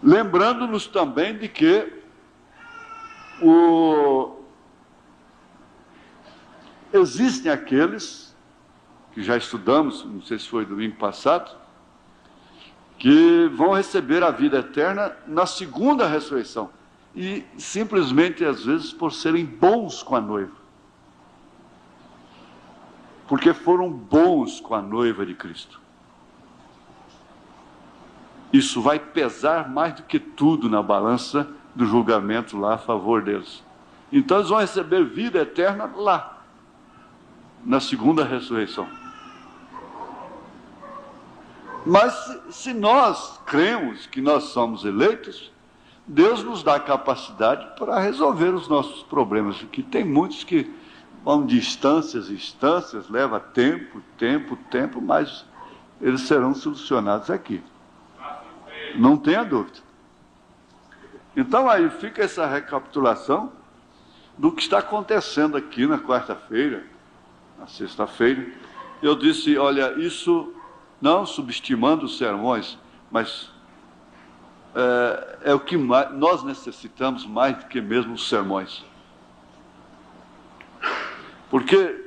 Lembrando-nos também de que existem aqueles, que já estudamos, não sei se foi domingo passado, que vão receber a vida eterna na segunda ressurreição. E simplesmente, às vezes, por serem bons com a noiva. Porque foram bons com a noiva de Cristo. Isso vai pesar mais do que tudo na balança do julgamento lá a favor deles. Então eles vão receber vida eterna lá, na segunda ressurreição. Mas se nós cremos que nós somos eleitos, Deus nos dá capacidade para resolver os nossos problemas, porque tem muitos que vão de instâncias em instâncias, leva tempo, mas eles serão solucionados aqui. Não tenha dúvida. Então aí fica essa recapitulação do que está acontecendo aqui na quarta-feira, na sexta-feira. Eu disse, olha, isso não subestimando os sermões, mas é o que nós necessitamos mais do que mesmo os sermões. Porque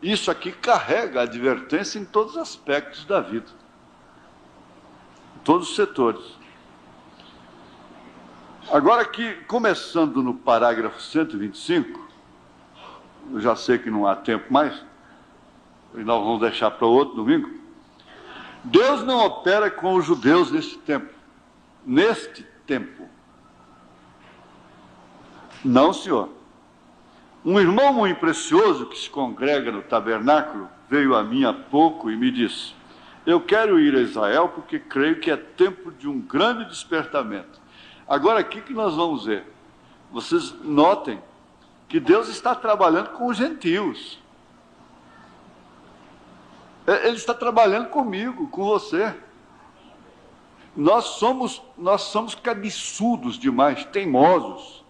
isso aqui carrega a advertência em todos os aspectos da vida. Em todos os setores. Agora aqui, começando no parágrafo 125, eu já sei que não há tempo mais, e nós vamos deixar para outro domingo. Deus não opera com os judeus neste tempo. Neste tempo. Não, senhor. Um irmão muito precioso que se congrega no tabernáculo veio a mim há pouco e me disse: eu quero ir a Israel porque creio que é tempo de um grande despertamento. Agora, aqui que nós vamos ver. Vocês notem que Deus está trabalhando com os gentios. Ele está trabalhando comigo, com você. Nós somos cabeçudos demais, teimosos.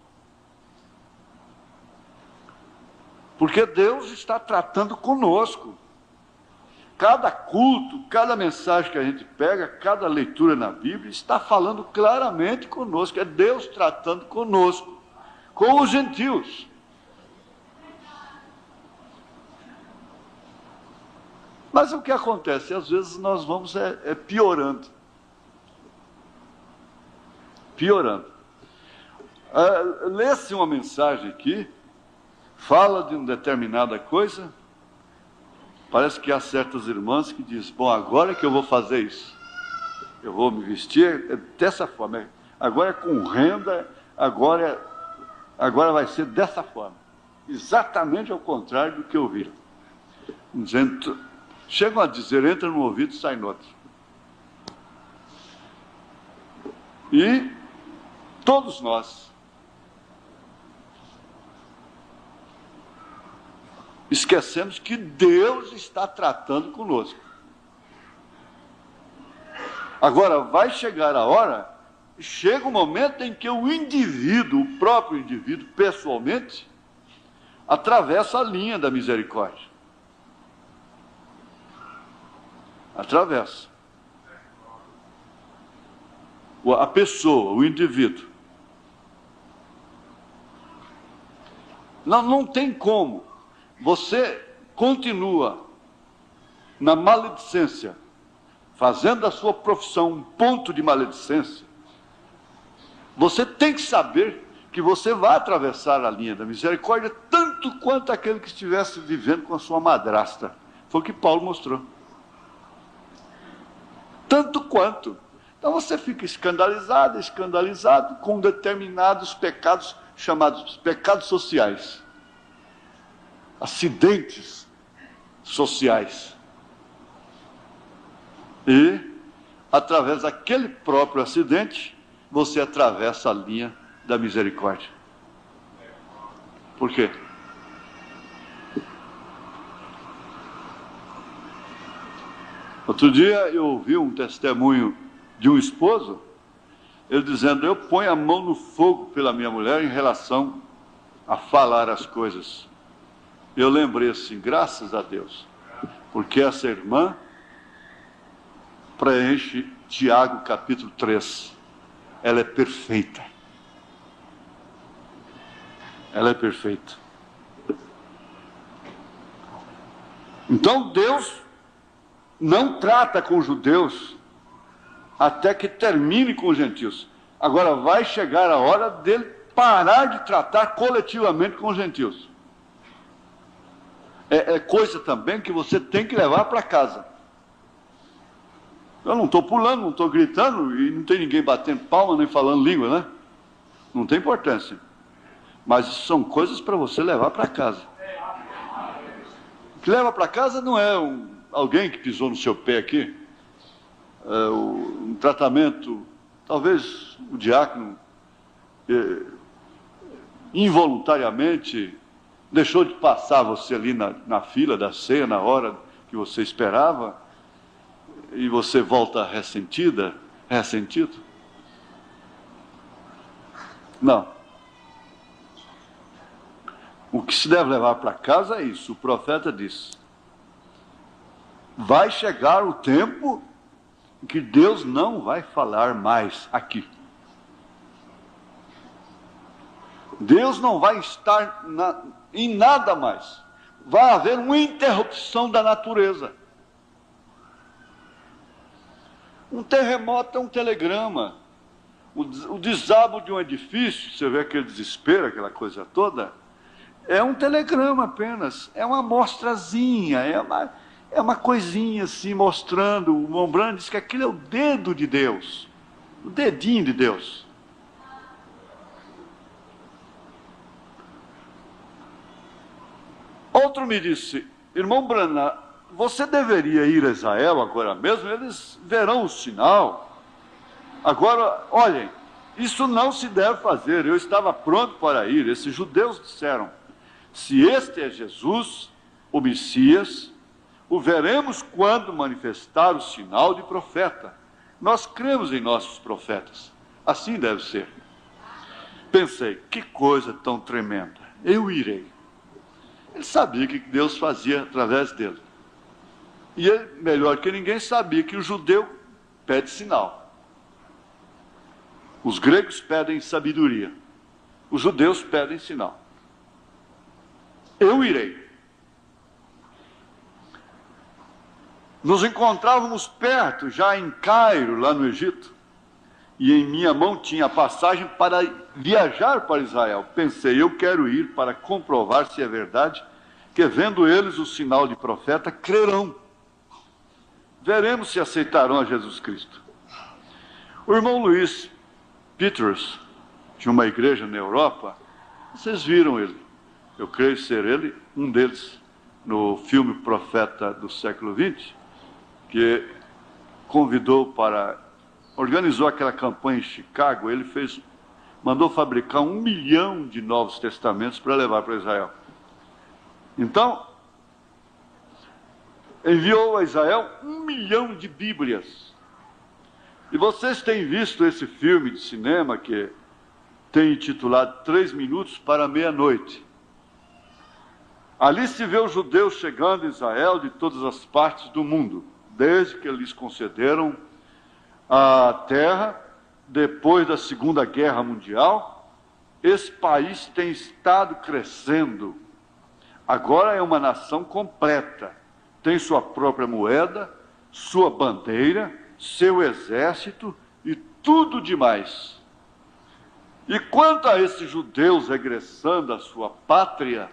Porque Deus está tratando conosco. Cada culto, cada mensagem que a gente pega, cada leitura na Bíblia, está falando claramente conosco. É Deus tratando conosco, com os gentios. Mas o que acontece? Às vezes nós vamos piorando. Piorando. Lê-se uma mensagem aqui, fala de uma determinada coisa. Parece que há certas irmãs que dizem: bom, agora é que eu vou fazer isso. Eu vou me vestir dessa forma. Agora é com renda, agora vai ser dessa forma. Exatamente ao contrário do que eu vi. Chegam a dizer: entra no ouvido e sai no outro. E todos nós esquecemos que Deus está tratando conosco. Agora, vai chegar a hora, chega o momento em que o indivíduo, o próprio indivíduo, pessoalmente, atravessa a linha da misericórdia. Atravessa. A pessoa, o indivíduo. Não tem como. Você continua na maledicência, fazendo da sua profissão um ponto de maledicência. Você tem que saber que você vai atravessar a linha da misericórdia tanto quanto aquele que estivesse vivendo com a sua madrasta. Foi o que Paulo mostrou. Tanto quanto. Então você fica escandalizado com determinados pecados chamados pecados sociais. Acidentes sociais. E, através daquele próprio acidente, você atravessa a linha da misericórdia. Por quê? Outro dia eu ouvi um testemunho de um esposo, ele dizendo: eu ponho a mão no fogo pela minha mulher em relação a falar as coisas. Eu lembrei assim: graças a Deus, porque essa irmã preenche Tiago capítulo 3. Ela é perfeita. Ela é perfeita. Então Deus não trata com os judeus até que termine com os gentios. Agora vai chegar a hora dele parar de tratar coletivamente com os gentios. É coisa também que você tem que levar para casa. Eu não estou pulando, não estou gritando, e não tem ninguém batendo palma nem falando língua, né? Não tem importância. Mas isso são coisas para você levar para casa. O que leva para casa não é alguém que pisou no seu pé aqui, um tratamento, talvez o diácono involuntariamente deixou de passar você ali na fila da ceia, na hora que você esperava, e você volta ressentido. Não. O que se deve levar para casa é isso. O profeta disse: vai chegar o tempo em que Deus não vai falar mais aqui. Deus não vai estar em nada mais. Vai haver uma interrupção da natureza. Um terremoto é um telegrama. O desabo de um edifício, você vê aquele desespero, aquela coisa toda, é um telegrama apenas. É uma amostrazinha, é uma coisinha assim, mostrando. O Mombrand diz que aquilo é o dedo de Deus, o dedinho de Deus. Outro me disse, irmão Branham, você deveria ir a Israel agora mesmo, eles verão o sinal. Agora, olhem, isso não se deve fazer, eu estava pronto para ir. Esses judeus disseram, se este é Jesus, o Messias, o veremos quando manifestar o sinal de profeta. Nós cremos em nossos profetas, assim deve ser. Pensei, que coisa tão tremenda, eu irei. Ele sabia o que Deus fazia através dele. E ele, melhor que ninguém, sabia que o judeu pede sinal. Os gregos pedem sabedoria. Os judeus pedem sinal. Eu irei. Nos encontrávamos perto, já em Cairo, lá no Egito. E em minha mão tinha a passagem para viajar para Israel. Pensei, eu quero ir para comprovar se é verdade, que vendo eles o sinal de profeta, crerão. Veremos se aceitarão a Jesus Cristo. O irmão Luiz Peters, de uma igreja na Europa, vocês viram ele. Eu creio ser ele, um deles, no filme Profeta do século XX, que organizou aquela campanha em Chicago. Ele mandou fabricar 1 milhão de Novos Testamentos para levar para Israel. Então, enviou a Israel 1 milhão de Bíblias. E vocês têm visto esse filme de cinema que tem intitulado 3 minutos para meia-noite. Ali se vê os judeus chegando em Israel de todas as partes do mundo, desde que eles concederam a terra, depois da Segunda Guerra Mundial. Esse país tem estado crescendo. Agora é uma nação completa. Tem sua própria moeda, sua bandeira, seu exército e tudo demais. E quanto a esses judeus regressando à sua pátria,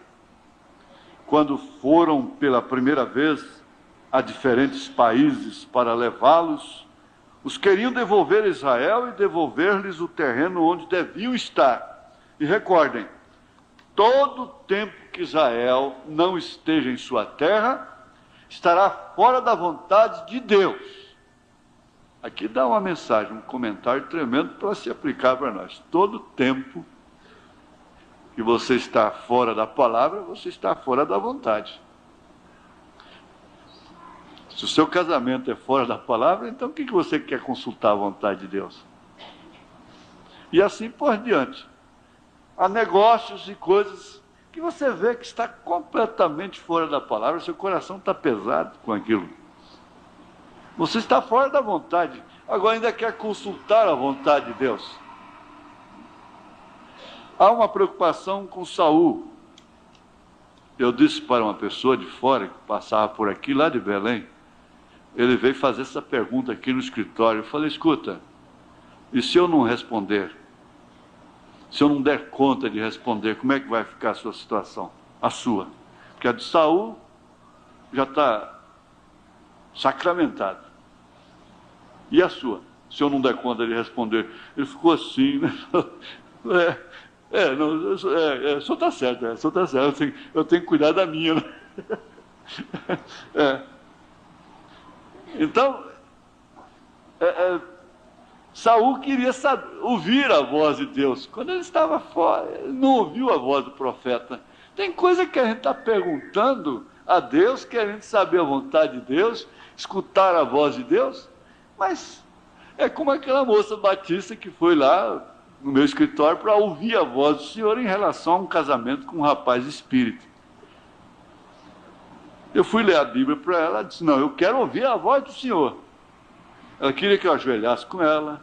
quando foram pela primeira vez a diferentes países para levá-los, os queriam devolver a Israel e devolver-lhes o terreno onde deviam estar. E recordem, todo tempo que Israel não esteja em sua terra, estará fora da vontade de Deus. Aqui dá uma mensagem, um comentário tremendo para se aplicar para nós. Todo tempo que você está fora da palavra, você está fora da vontade. Se o seu casamento é fora da palavra, então o que você quer consultar a vontade de Deus? E assim por diante. Há negócios e coisas que você vê que está completamente fora da palavra, seu coração está pesado com aquilo. Você está fora da vontade, agora ainda quer consultar a vontade de Deus. Há uma preocupação com Saul. Eu disse para uma pessoa de fora, que passava por aqui, lá de Belém, ele veio fazer essa pergunta aqui no escritório. Eu falei, escuta, e se eu não responder? Se eu não der conta de responder, como é que vai ficar a sua situação? A sua. Porque a de Saul já está sacramentada. E a sua? Se eu não der conta de responder? Ele ficou assim, né? O senhor está certo, o senhor está certo. Eu tenho que cuidar da minha, né? Então, Saul queria ouvir a voz de Deus. Quando ele estava fora, ele não ouviu a voz do profeta. Tem coisa que a gente está perguntando a Deus, querendo saber a vontade de Deus, escutar a voz de Deus, mas é como aquela moça batista que foi lá no meu escritório para ouvir a voz do Senhor em relação a um casamento com um rapaz espírita. Eu fui ler a Bíblia para ela, ela disse, não, eu quero ouvir a voz do Senhor. Ela queria que eu ajoelhasse com ela,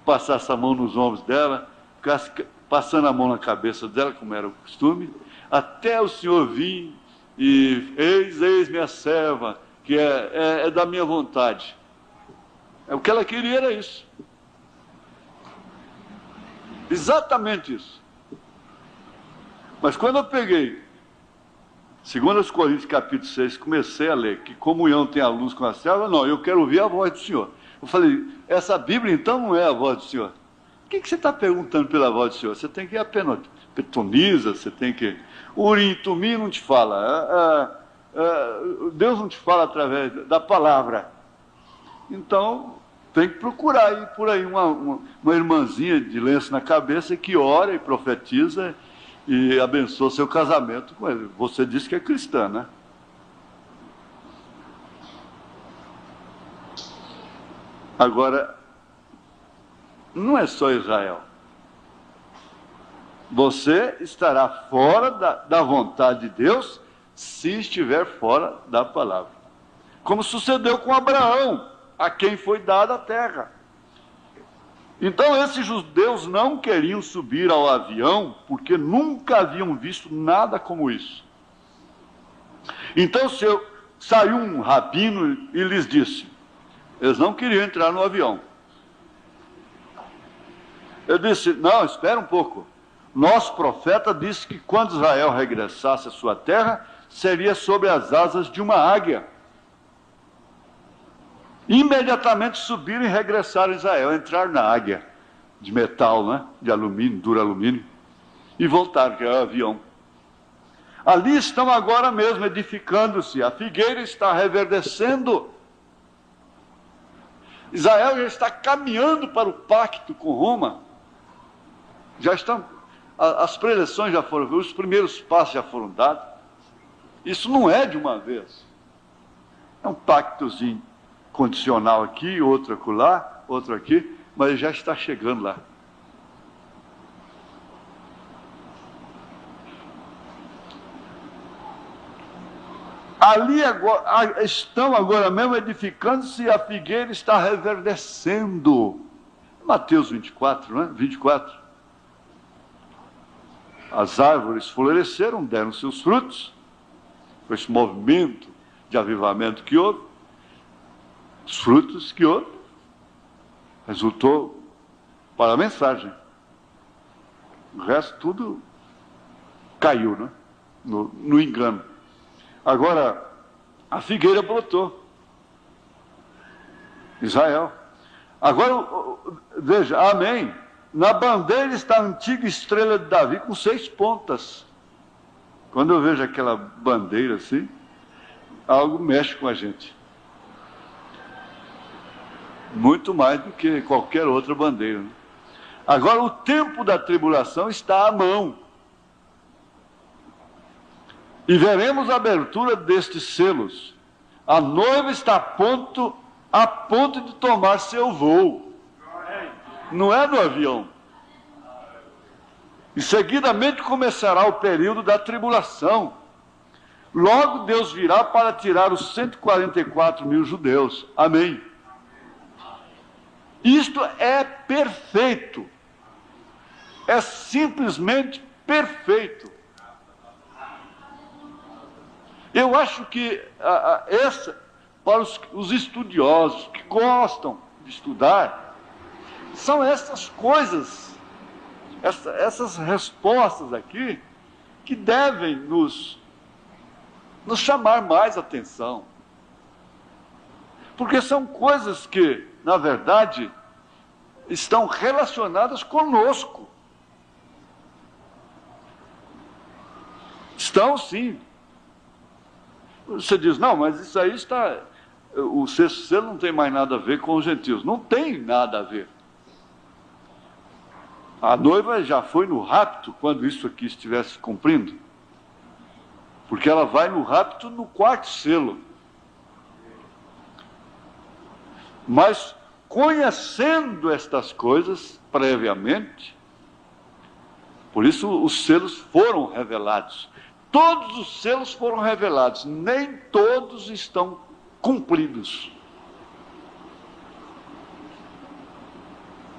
passasse a mão nos ombros dela, ficasse passando a mão na cabeça dela, como era o costume, até o Senhor vir e eis minha serva, que é da minha vontade. O que ela queria era isso. Exatamente isso. Mas quando eu peguei 2 Coríntios capítulo 6, comecei a ler que comunhão tem a luz com a serva, não, eu quero ouvir a voz do Senhor. Eu falei, essa Bíblia então não é a voz do Senhor. O que você está perguntando pela voz do Senhor? Você tem que ir a petoniza, você tem que... Urim e Tumim não te fala. Deus não te fala através da palavra. Então, tem que procurar aí por aí uma irmãzinha de lenço na cabeça que ora e profetiza e abençoa seu casamento com ele. Você disse que é cristã, né? Agora, não é só Israel. Você estará fora da vontade de Deus se estiver fora da palavra. Como sucedeu com Abraão, a quem foi dada a terra. Então esses judeus não queriam subir ao avião, porque nunca haviam visto nada como isso. Então saiu um rabino e lhes disse, eles não queriam entrar no avião. Ele disse, não, espera um pouco. Nosso profeta disse que quando Israel regressasse à sua terra, seria sobre as asas de uma águia. Imediatamente subiram e regressaram a Israel, entrar na águia de metal, né? De alumínio, duro alumínio, e voltaram, que é o avião. Ali estão agora mesmo edificando-se, a figueira está reverdecendo. Israel já está caminhando para o pacto com Roma. Já estão, as preleções já foram, os primeiros passos já foram dados. Isso não é de uma vez. É um pactozinho condicional aqui, outro acolá, outro aqui, mas já está chegando lá. Ali agora, estão agora mesmo edificando-se e a figueira está reverdecendo. Mateus 24, né? 24. As árvores floresceram, deram seus frutos, com esse movimento de avivamento que houve, os frutos que houve, resultou para a mensagem. O resto tudo caiu, né? No engano. Agora, a figueira brotou. Israel. Agora, veja, amém. Na bandeira está a antiga estrela de Davi com 6 pontas. Quando eu vejo aquela bandeira assim, algo mexe com a gente. Muito mais do que qualquer outra bandeira. Né? Agora, o tempo da tribulação está à mão. E veremos a abertura destes selos. A noiva está a ponto de tomar seu voo. Não é no avião. E seguidamente começará o período da tribulação. Logo Deus virá para tirar os 144 mil judeus. Amém. Isto é perfeito. É simplesmente perfeito. Eu acho que para os estudiosos que gostam de estudar, são essas coisas, essas respostas aqui, que devem nos chamar mais atenção. Porque são coisas que, na verdade, estão relacionadas conosco. Estão, sim. Você diz, não, mas isso aí está... O sexto selo não tem mais nada a ver com os gentios. Não tem nada a ver. A noiva já foi no rapto quando isso aqui estivesse cumprindo. Porque ela vai no rapto no 4º selo. Mas, conhecendo estas coisas previamente, por isso os selos foram revelados. Todos os selos foram revelados, nem todos estão cumpridos.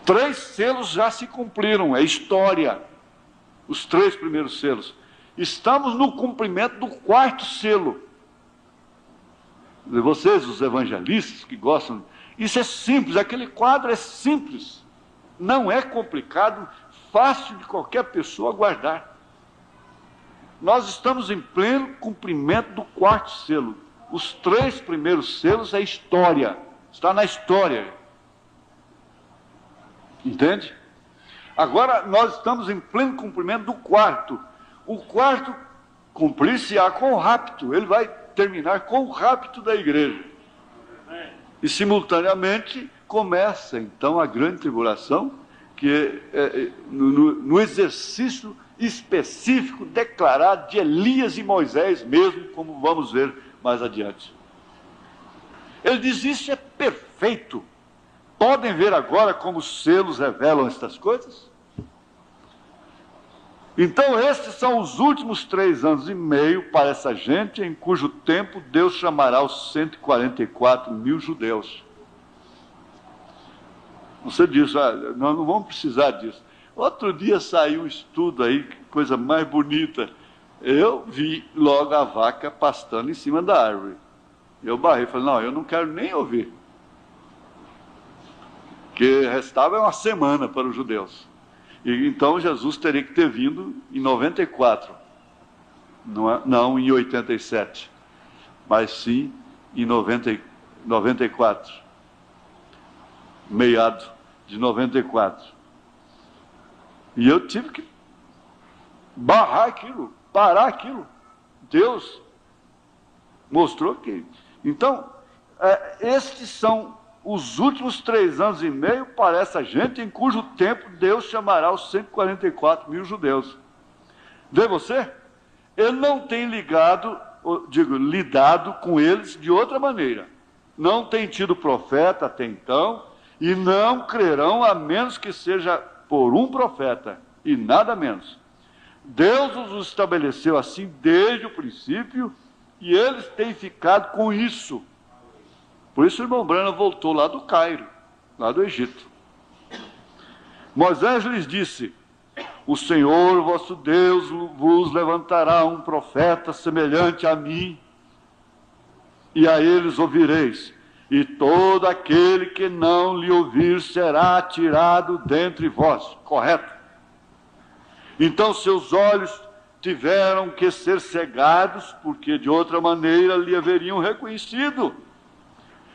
3 selos já se cumpriram, é história. Os 3 primeiros selos. Estamos no cumprimento do 4º selo. Vocês, os evangelistas que gostam, isso é simples, aquele quadro é simples. Não é complicado, fácil de qualquer pessoa guardar. Nós estamos em pleno cumprimento do 4º selo. Os 3 primeiros selos é história. Está na história. Entende? Agora nós estamos em pleno cumprimento do quarto. O quarto cumprir-se-á com o rapto. Ele vai terminar com o rapto da igreja. E simultaneamente começa então a grande tribulação, que no exercício específico declarado de Elias e Moisés mesmo, como vamos ver mais adiante. Ele diz: isso é perfeito. Podem ver agora como os selos revelam estas coisas? Então estes são os últimos 3 anos e meio para essa gente, em cujo tempo Deus chamará os 144 mil judeus. Você diz: nós não vamos precisar disso. Outro dia saiu um estudo aí, que coisa mais bonita. Eu vi logo a vaca pastando em cima da árvore. Eu barrei, falei: não, eu não quero nem ouvir. Que restava uma semana para os judeus. E então Jesus teria que ter vindo em 94. Não em 87. Mas sim em 94. Meado de 94. E eu tive que barrar aquilo, parar aquilo. Deus mostrou que... Então, estes são os últimos 3 anos e meio para essa gente, em cujo tempo Deus chamará os 144 mil judeus. Vê você? Ele não tem lidado com eles de outra maneira. Não tem tido profeta até então, e não crerão a menos que seja por um profeta, e nada menos. Deus os estabeleceu assim desde o princípio, e eles têm ficado com isso. Por isso o irmão Branham voltou lá do Cairo, lá do Egito. Moisés lhes disse: o Senhor vosso Deus vos levantará um profeta semelhante a mim, e a eles ouvireis, e todo aquele que não lhe ouvir será tirado dentre vós. Correto? Então seus olhos tiveram que ser cegados, porque de outra maneira lhe haveriam reconhecido.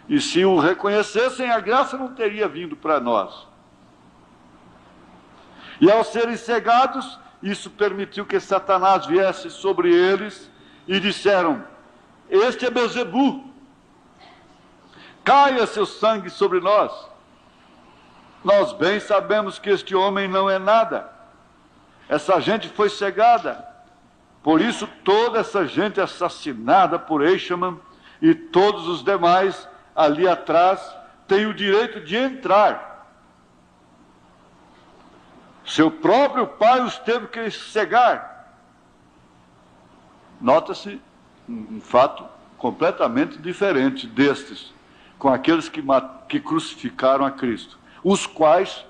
E se o reconhecessem, a graça não teria vindo para nós. E ao serem cegados, isso permitiu que Satanás viesse sobre eles e disseram: este é Beelzebu, caia seu sangue sobre nós. Nós bem sabemos que este homem não é nada. Essa gente foi cegada. Por isso toda essa gente assassinada por Eichmann e todos os demais ali atrás tem o direito de entrar. Seu próprio pai os teve que cegar. Nota-se um fato completamente diferente destes, com aqueles que crucificaram a Cristo, os quais,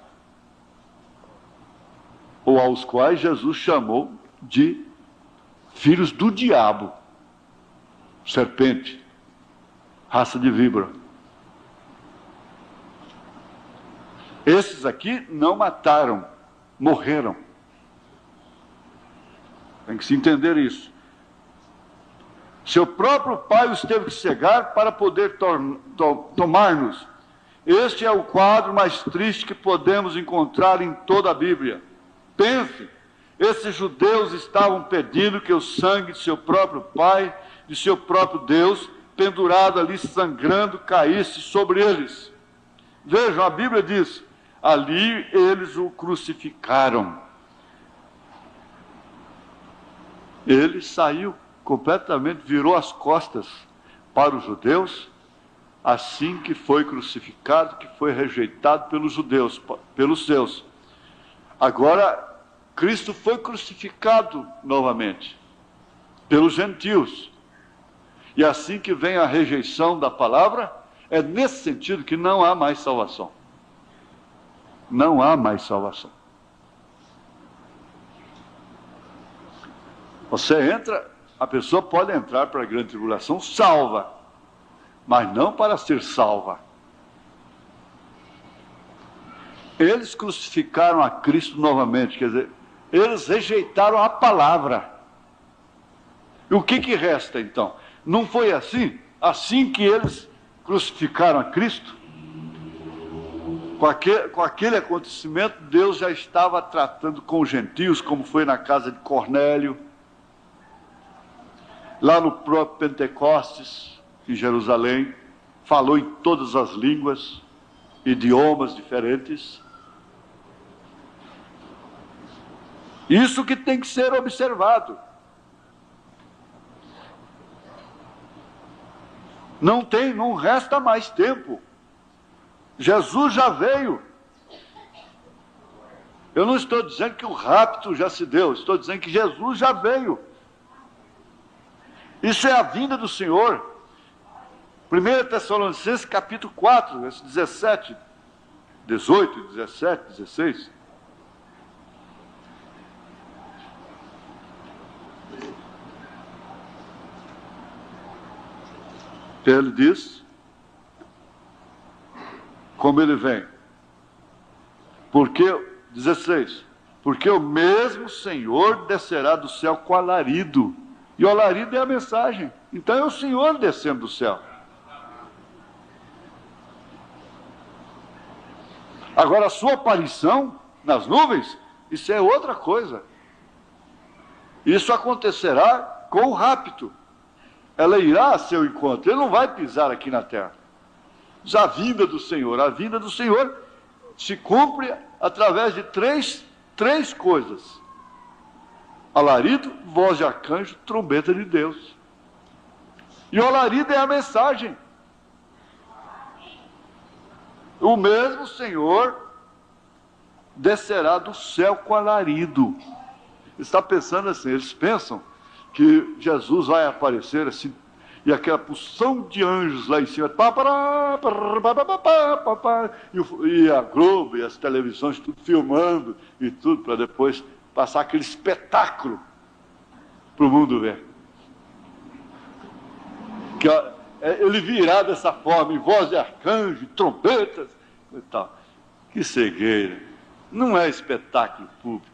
ou aos quais Jesus chamou de filhos do diabo, serpente, raça de víbora. Esses aqui não mataram, morreram. Tem que se entender isso. Seu próprio pai os teve que cegar para poder tomar-nos. Este é o quadro mais triste que podemos encontrar em toda a Bíblia. Pense, esses judeus estavam pedindo que o sangue de seu próprio pai, de seu próprio Deus, pendurado ali, sangrando, caísse sobre eles. Vejam, a Bíblia diz: ali eles o crucificaram. Ele saiu completamente, virou as costas para os judeus, assim que foi crucificado, que foi rejeitado pelos judeus, pelos seus. Agora, Cristo foi crucificado novamente pelos gentios. E assim que vem a rejeição da palavra, é nesse sentido que não há mais salvação. Não há mais salvação. Você entra, a pessoa pode entrar para a grande tribulação salva, mas não para ser salva. Eles crucificaram a Cristo novamente, quer dizer, eles rejeitaram a palavra. E o que resta então? Não foi assim? Assim que eles crucificaram a Cristo? Com aquele acontecimento, Deus já estava tratando com os gentios, como foi na casa de Cornélio, lá no próprio Pentecostes, em Jerusalém, falou em todas as línguas, idiomas diferentes. Isso que tem que ser observado. Não resta mais tempo. Jesus já veio. Eu não estou dizendo que o rapto já se deu, estou dizendo que Jesus já veio. Isso é a vinda do Senhor. 1 Tessalonicenses capítulo 4, versos 17, 18, 17, 16. Ele diz, como ele vem. Porque, 16, porque o mesmo Senhor descerá do céu com alarido. E o alarido é a mensagem. Então é o Senhor descendo do céu. Agora, a sua aparição nas nuvens, isso é outra coisa. Isso acontecerá com o rapto. Ela irá a seu encontro. Ele não vai pisar aqui na terra. Mas a vinda do Senhor se cumpre através de três coisas: alarido, voz de arcanjo, trombeta de Deus. E o alarido é a mensagem. O mesmo Senhor descerá do céu com alarido. Está pensando assim, eles pensam que Jesus vai aparecer assim, e aquela porção de anjos lá em cima, e a Globo e as televisões tudo filmando e tudo, para depois passar aquele espetáculo para o mundo ver. Que ele virá dessa forma, em voz de arcanjo, trombetas e tal. Que cegueira! Não é espetáculo público.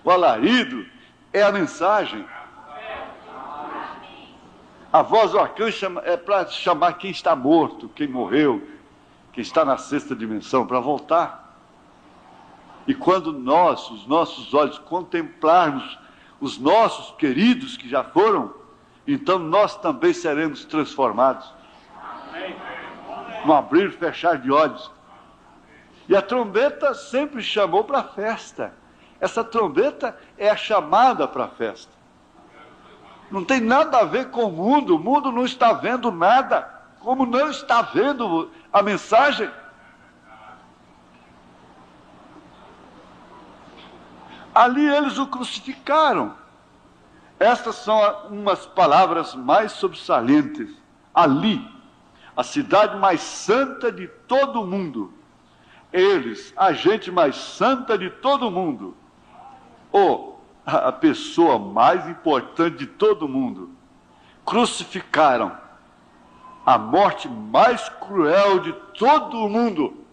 O alarido é a mensagem. A voz do arcanjo é para chamar quem está morto, quem morreu, quem está na sexta dimensão, para voltar. E quando os nossos olhos contemplarmos os nossos queridos que já foram, então nós também seremos transformados. No abrir e fechar de olhos. E a trombeta sempre chamou para a festa. Essa trombeta é a chamada para a festa. Não tem nada a ver com o mundo não está vendo nada, como não está vendo a mensagem. Ali eles o crucificaram. Estas são umas palavras mais sobressalentes. Ali, a cidade mais santa de todo o mundo. Eles, a gente mais santa de todo o mundo. A pessoa mais importante de todo o mundo, crucificaram a morte mais cruel de todo o mundo.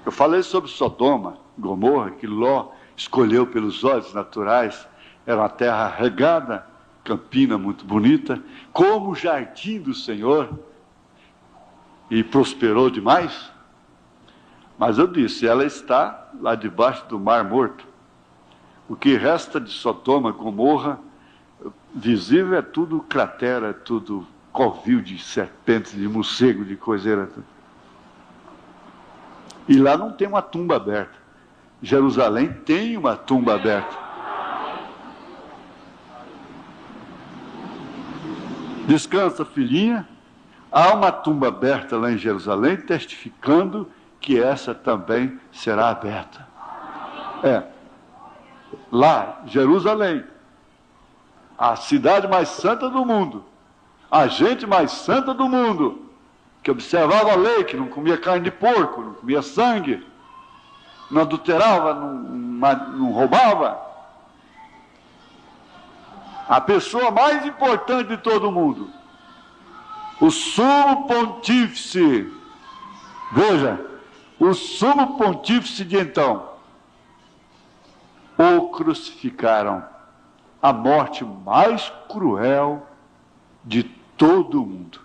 Eu falei sobre Sodoma, Gomorra, que Ló escolheu pelos olhos naturais. Era uma terra regada, campina muito bonita, como o jardim do Senhor, e prosperou demais. Mas eu disse, ela está lá debaixo do Mar Morto. O que resta de Sodoma, Gomorra, visível é tudo cratera, é tudo covil de serpentes, de morcego, de coiseira. E lá não tem uma tumba aberta. Jerusalém tem uma tumba aberta. Descansa, filhinha. Há uma tumba aberta lá em Jerusalém, testificando que essa também será aberta. Lá, Jerusalém, a cidade mais santa do mundo, a gente mais santa do mundo, que observava a lei, que não comia carne de porco, não comia sangue, não adulterava, não roubava. A pessoa mais importante de todo mundo, o sumo pontífice, veja, o sumo pontífice de então, o crucificaram, a morte mais cruel de todo o mundo.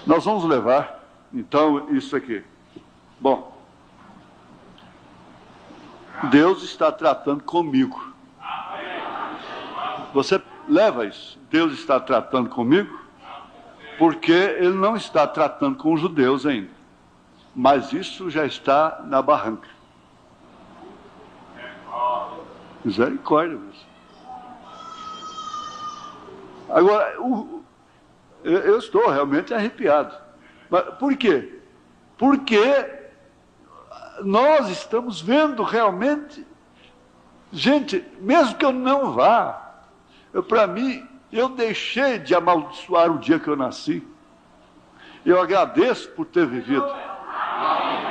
Nós vamos levar, então, isso aqui. Bom, Deus está tratando comigo. Você leva isso. Deus está tratando comigo, porque Ele não está tratando com os judeus ainda. Mas isso já está na barranca. Misericórdia, Deus. Agora, eu estou realmente arrepiado. Mas por quê? Porque nós estamos vendo realmente, gente, mesmo que eu não vá, para mim, eu deixei de amaldiçoar o dia que eu nasci. Eu agradeço por ter vivido.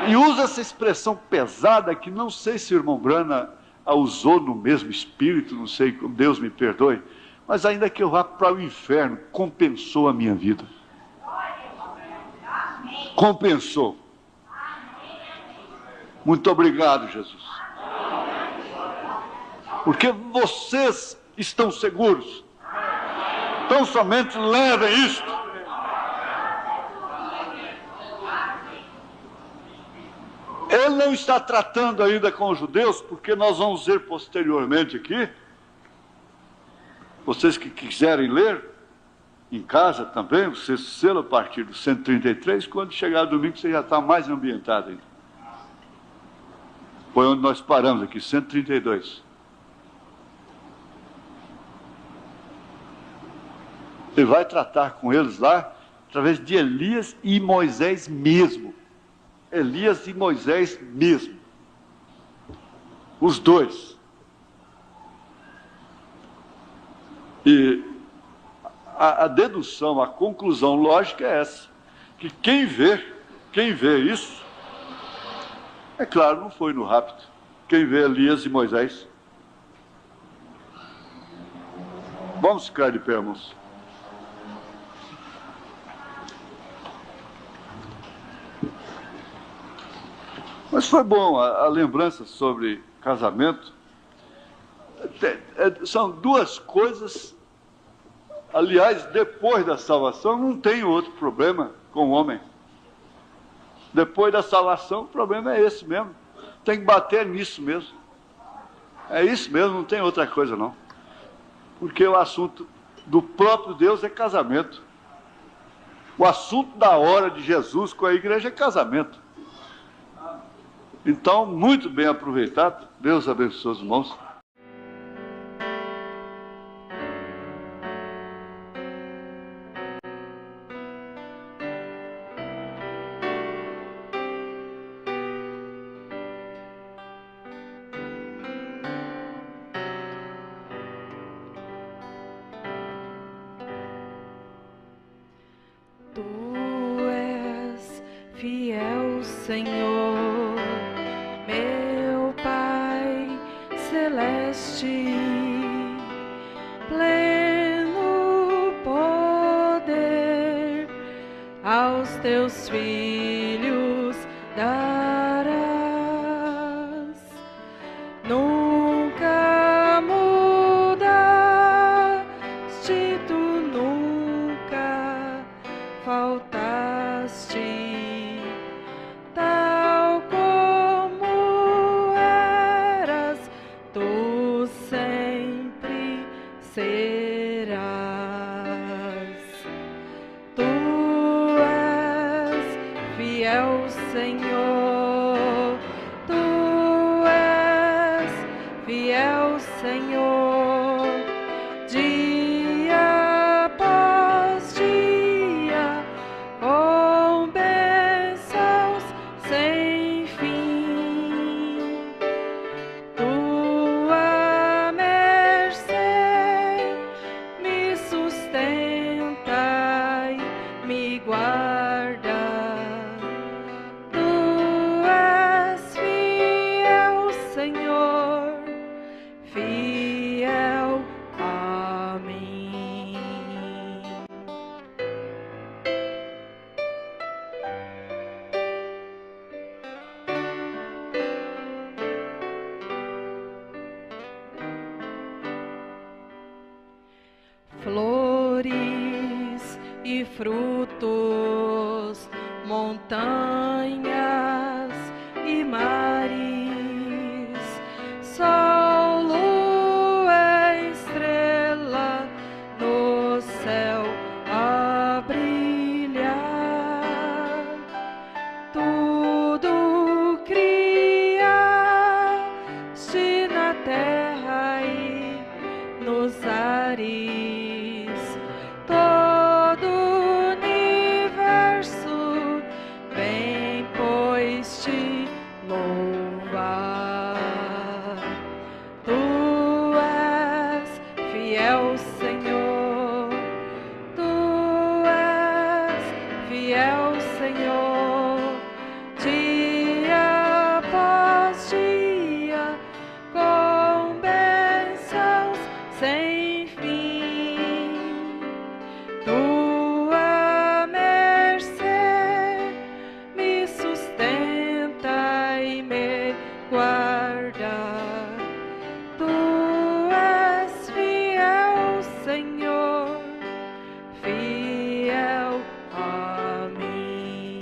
E uso essa expressão pesada que não sei se o irmão Brana a usou no mesmo espírito, não sei, Deus me perdoe, mas ainda que eu vá para o inferno, compensou a minha vida. Compensou. Muito obrigado, Jesus. Porque vocês estão seguros. Então somente levem isto. Ele não está tratando ainda com os judeus, porque nós vamos ver posteriormente aqui. Vocês que quiserem ler, em casa também, o sexto selo, a partir do 133, quando chegar domingo você já está mais ambientado ainda. Foi onde nós paramos aqui, 132. Ele vai tratar com eles lá, através de Elias e Moisés mesmo. Elias e Moisés mesmo. Os dois. E a dedução, a conclusão lógica é essa. Que quem vê isso, é claro, não foi no rapto. Quem vê Elias e Moisés. Vamos ficar de pé, irmãos. Mas foi bom a lembrança sobre casamento. São duas coisas. Aliás, depois da salvação, não tem outro problema com o homem. Depois da salvação, o problema é esse mesmo. Tem que bater nisso mesmo. É isso mesmo, não tem outra coisa não. Porque o assunto do próprio Deus é casamento. O assunto da hora de Jesus com a igreja é casamento. Então, muito bem aproveitado. Deus abençoe os irmãos. Tu és fiel, Senhor, meu Pai celeste, pleno poder aos teus filhos darás. Nunca mudaste, tu nunca faltaste, tal como eras, tu sempre serás. Tu és fiel, Senhor, tu és fiel, Senhor, dia após dia, com bênçãos sem fim. Tua mercê me sustenta e me guarda. Tu és fiel, Senhor, fiel a mim. Flores e e frutos, montanhas e mares, sol, lua, estrela no céu a brilhar. Tudo criaste na terra e nos ares, todo o universo vem, pois, te louvar. Tu és fiel, Senhor, tu és fiel, Senhor, dia após dia, com bênçãos sem fim. Tua mercê me sustenta e me guarda. Tu és fiel, Senhor, fiel a mim.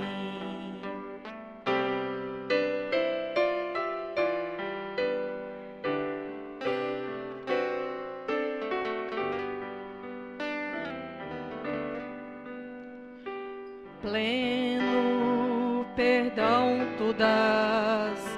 Pleno perdão tu dás